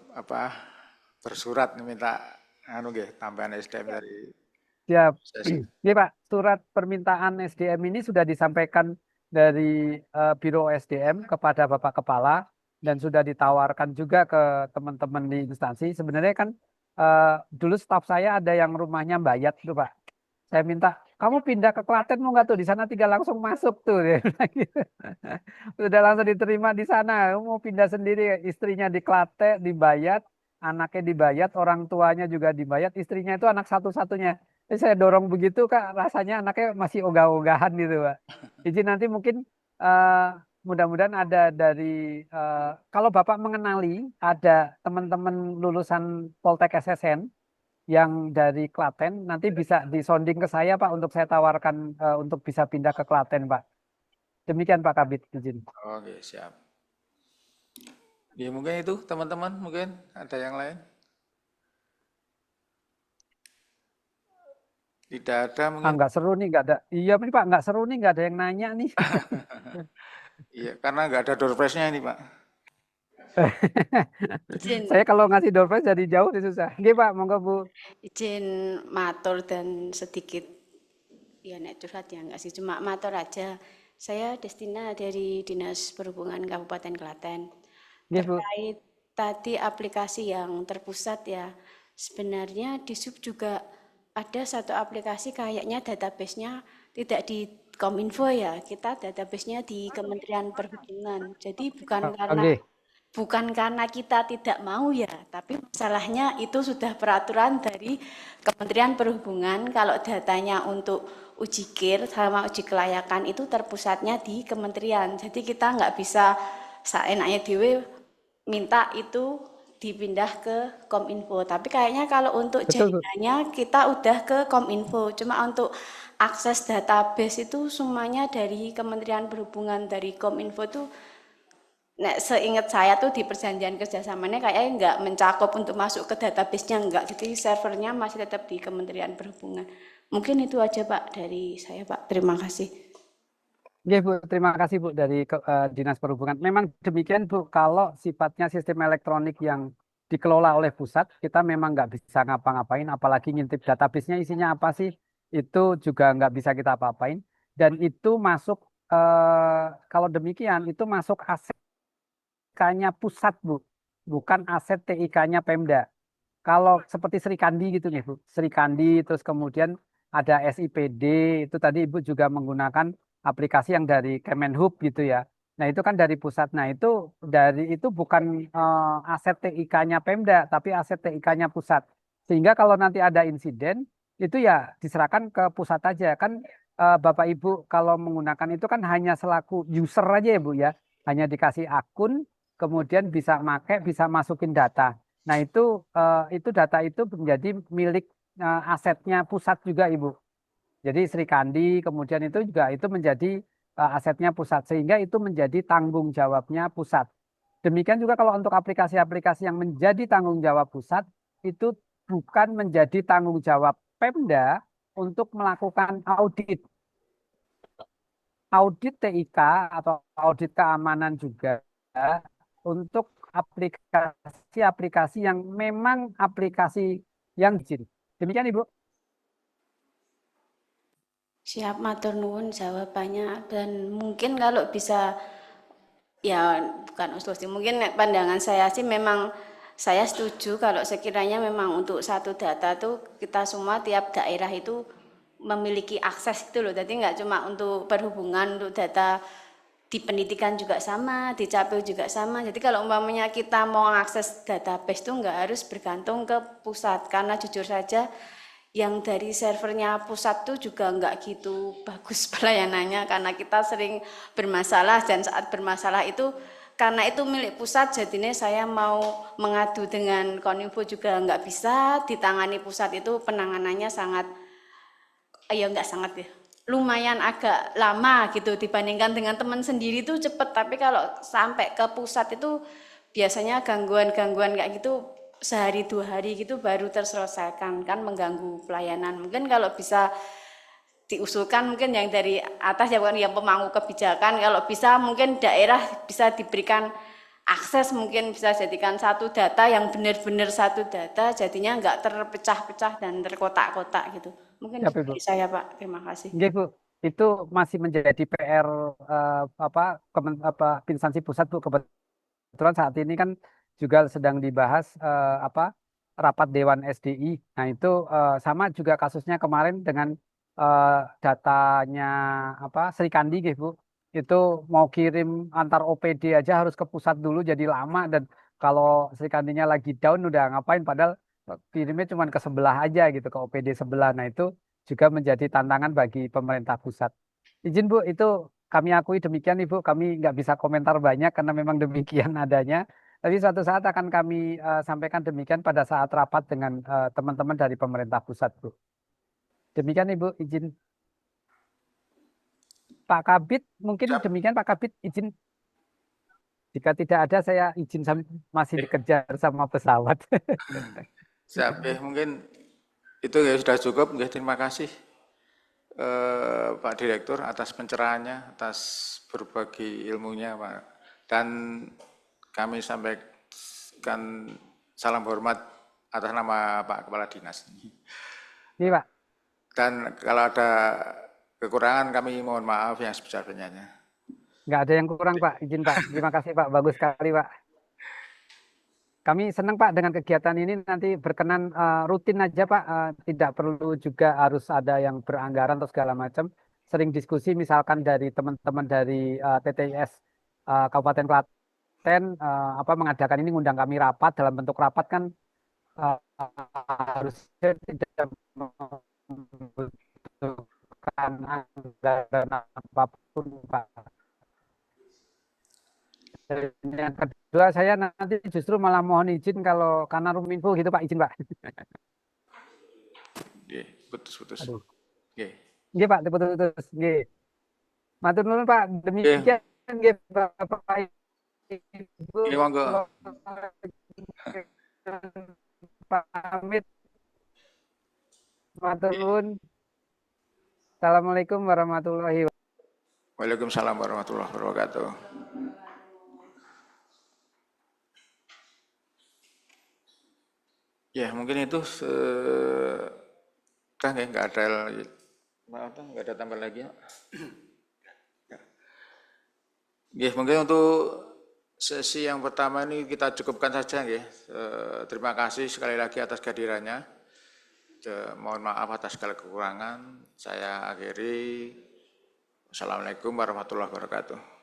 bersurat minta tambahan SDM dari Siap. sesi. Iya Pak, surat permintaan SDM ini sudah disampaikan dari Biro SDM kepada Bapak Kepala dan sudah ditawarkan juga ke teman-teman di instansi. Sebenarnya kan dulu staf saya ada yang rumahnya Mbayat itu Pak. Saya minta, kamu pindah ke Klaten mau nggak tuh? Di sana tinggal langsung masuk tuh. Dia bilang gitu. Sudah langsung diterima di sana. Kamu mau pindah sendiri, istrinya di Klaten, di Bayat, anaknya di Bayat, orang tuanya juga di Bayat, istrinya itu anak satu-satunya. Jadi saya dorong begitu Kak, rasanya anaknya masih ogah-ogahan gitu Pak. Izin nanti mungkin eh, mudah-mudahan ada dari, kalau Bapak mengenali, ada teman-teman lulusan Poltek SSN, yang dari Klaten nanti bisa disonding ke saya Pak untuk saya tawarkan untuk bisa pindah ke Klaten Pak. Demikian Pak Kabit izin. Oke, siap. Ya mungkin itu teman-teman, mungkin ada yang lain? Tidak ada mungkin. Nggak seru nih nggak ada. Iya nih Pak nggak seru nih nggak ada yang nanya nih. Iya, karena nggak ada door prize-nya ini Pak. Izin, Saya kalau ngasih door prize dari jauh sih susah. Oke Pak, monggo Bu. izin matur dan sedikit ya nek curhat ya enggak sih cuma matur aja. Saya Destina dari Dinas Perhubungan Kabupaten Klaten. Oke Bu. Terkait tadi aplikasi yang terpusat ya. Sebenarnya di SUB juga ada satu aplikasi kayaknya database-nya tidak di Kominfo ya. Kita database-nya di Kementerian Perhubungan. Jadi Oke. bukan karena kita tidak mau ya, tapi masalahnya itu sudah peraturan dari Kementerian Perhubungan kalau datanya untuk uji KIR sama uji kelayakan itu terpusatnya di kementerian. Jadi kita nggak bisa seenaknya dewe minta itu dipindah ke Kominfo. Tapi kayaknya kalau untuk Betul Bu. jaringannya kita udah ke Kominfo. Cuma untuk akses database itu semuanya dari Kementerian Perhubungan, dari Kominfo itu Nek seingat saya tuh di perjanjian kerjasamanya kayaknya nggak mencakup untuk masuk ke database-nya nggak, jadi servernya masih tetap di Kementerian Perhubungan. Mungkin itu aja Pak dari saya Pak. Terima kasih. Oke Bu, terima kasih Bu dari Dinas Perhubungan. Memang demikian Bu, kalau sifatnya sistem elektronik yang dikelola oleh pusat, kita memang nggak bisa ngapa-ngapain, apalagi ngintip database-nya isinya apa sih, itu juga nggak bisa kita apa-apain. Dan itu masuk, kalau demikian, itu masuk aset TIK-nya pusat Bu, bukan aset TIK-nya Pemda. Kalau seperti Sri Kandi gitu nih Bu, Sri Kandi, terus kemudian ada SIPD, itu tadi Ibu juga menggunakan aplikasi yang dari Kemenhub gitu ya. Nah itu kan dari pusat. Nah itu bukan aset TIK-nya Pemda, tapi aset TIK-nya pusat. Sehingga kalau nanti ada insiden, itu ya diserahkan ke pusat aja. Kan Bapak Ibu kalau menggunakan itu kan hanya selaku user aja ya Bu ya. Hanya dikasih akun, kemudian bisa make, bisa masukin data. Nah, itu data itu menjadi milik asetnya pusat juga, Ibu. Jadi Sri Kandi kemudian itu juga itu menjadi asetnya pusat sehingga itu menjadi tanggung jawabnya pusat. Demikian juga kalau untuk aplikasi-aplikasi yang menjadi tanggung jawab pusat itu bukan menjadi tanggung jawab Pemda untuk melakukan audit TIK atau audit keamanan juga untuk aplikasi-aplikasi yang memang aplikasi yang izin. Demikian Ibu. Siap matur nuwun jawabannya, dan mungkin kalau bisa, ya bukan usul sih, mungkin pandangan saya sih memang saya setuju kalau sekiranya memang untuk satu data tuh kita semua tiap daerah itu memiliki akses gitu loh. Jadi nggak cuma untuk perhubungan, untuk data di pendidikan juga sama, di capil juga sama. Jadi kalau umpamanya kita mau akses database tuh nggak harus bergantung ke pusat, karena jujur saja yang dari servernya pusat tuh juga nggak gitu bagus pelayanannya, karena kita sering bermasalah, dan saat bermasalah itu karena itu milik pusat, jadinya saya mau mengadu dengan Kominfo juga nggak bisa, ditangani pusat itu penanganannya sangat, ya nggak sangat ya, lumayan agak lama gitu dibandingkan dengan teman sendiri tuh cepet, tapi kalau sampai ke pusat itu biasanya gangguan-gangguan kayak gitu sehari 2 hari gitu baru terselesaikan, kan mengganggu pelayanan. Mungkin kalau bisa diusulkan mungkin yang dari atas ya, bukan yang pemangku kebijakan, kalau bisa mungkin daerah bisa diberikan akses, mungkin bisa jadikan satu data yang benar-benar satu data, jadinya nggak terpecah-pecah dan terkotak-kotak gitu. Mungkin Ya, itu Ibu. dari saya Pak, terima kasih. Nggih, Bu. Itu masih menjadi PR apa instansi pusat Bu. Kebetulan saat ini kan juga sedang dibahas rapat Dewan SDI. Nah, itu sama juga kasusnya kemarin dengan datanya Sri Kandi gitu, Bu. Itu mau kirim antar OPD aja harus ke pusat dulu jadi lama, dan kalau Sri Kandinya lagi down udah ngapain, padahal kirimnya cuma ke sebelah aja gitu, ke OPD sebelah. Nah, itu juga menjadi tantangan bagi pemerintah pusat. Izin Bu, itu kami akui demikian Ibu, kami nggak bisa komentar banyak karena memang demikian adanya. Tapi suatu saat akan kami sampaikan demikian pada saat rapat dengan teman-teman dari pemerintah pusat, Bu. Demikian Ibu, izin. Pak Kabit, mungkin Siap. demikian Pak Kabit, izin. Jika tidak ada, saya izin masih dikejar sama pesawat. Siap. Mungkin itu ya sudah cukup. Terima kasih Pak Direktur atas pencerahannya, atas berbagi ilmunya Pak. Dan kami sampaikan salam hormat atas nama Pak Kepala Dinas. Ini Pak, Dan kalau ada kekurangan kami mohon maaf yang sebesar-besarnya. nggak ada yang kurang Pak, izin Pak. Terima kasih Pak, bagus sekali Pak. Kami senang Pak dengan kegiatan ini, nanti berkenan rutin aja Pak, tidak perlu juga harus ada yang beranggaran atau segala macam. Sering diskusi misalkan dari teman-teman dari TTIS Kabupaten Klaten mengadakan ini, ngundang kami rapat, dalam bentuk rapat kan uh, harusnya tidak membutuhkan anggaran apapun Pak. Dan yang kedua, saya nanti justru malah mohon izin kalau karena Ruminfo gitu Pak, izin Pak. Putus-putus. Aduh. Oke. Nggih Pak, putus-putus. Nggih. Matur nuwun Pak, demikian nggih Bapak Ibu Iya, monggo. kalau pamit, matur nuwun. Assalamualaikum warahmatullahi wabarakatuh. Waalaikumsalam warahmatullahi wabarakatuh. Ya, mungkin itu kan nggak ada, maaf, nggak ada tambah lagi. Ya, mungkin untuk sesi yang pertama ini kita cukupkan saja, ya. Terima kasih sekali lagi atas kehadirannya. Mohon maaf atas segala kekurangan. Saya akhiri. Assalamualaikum warahmatullahi wabarakatuh.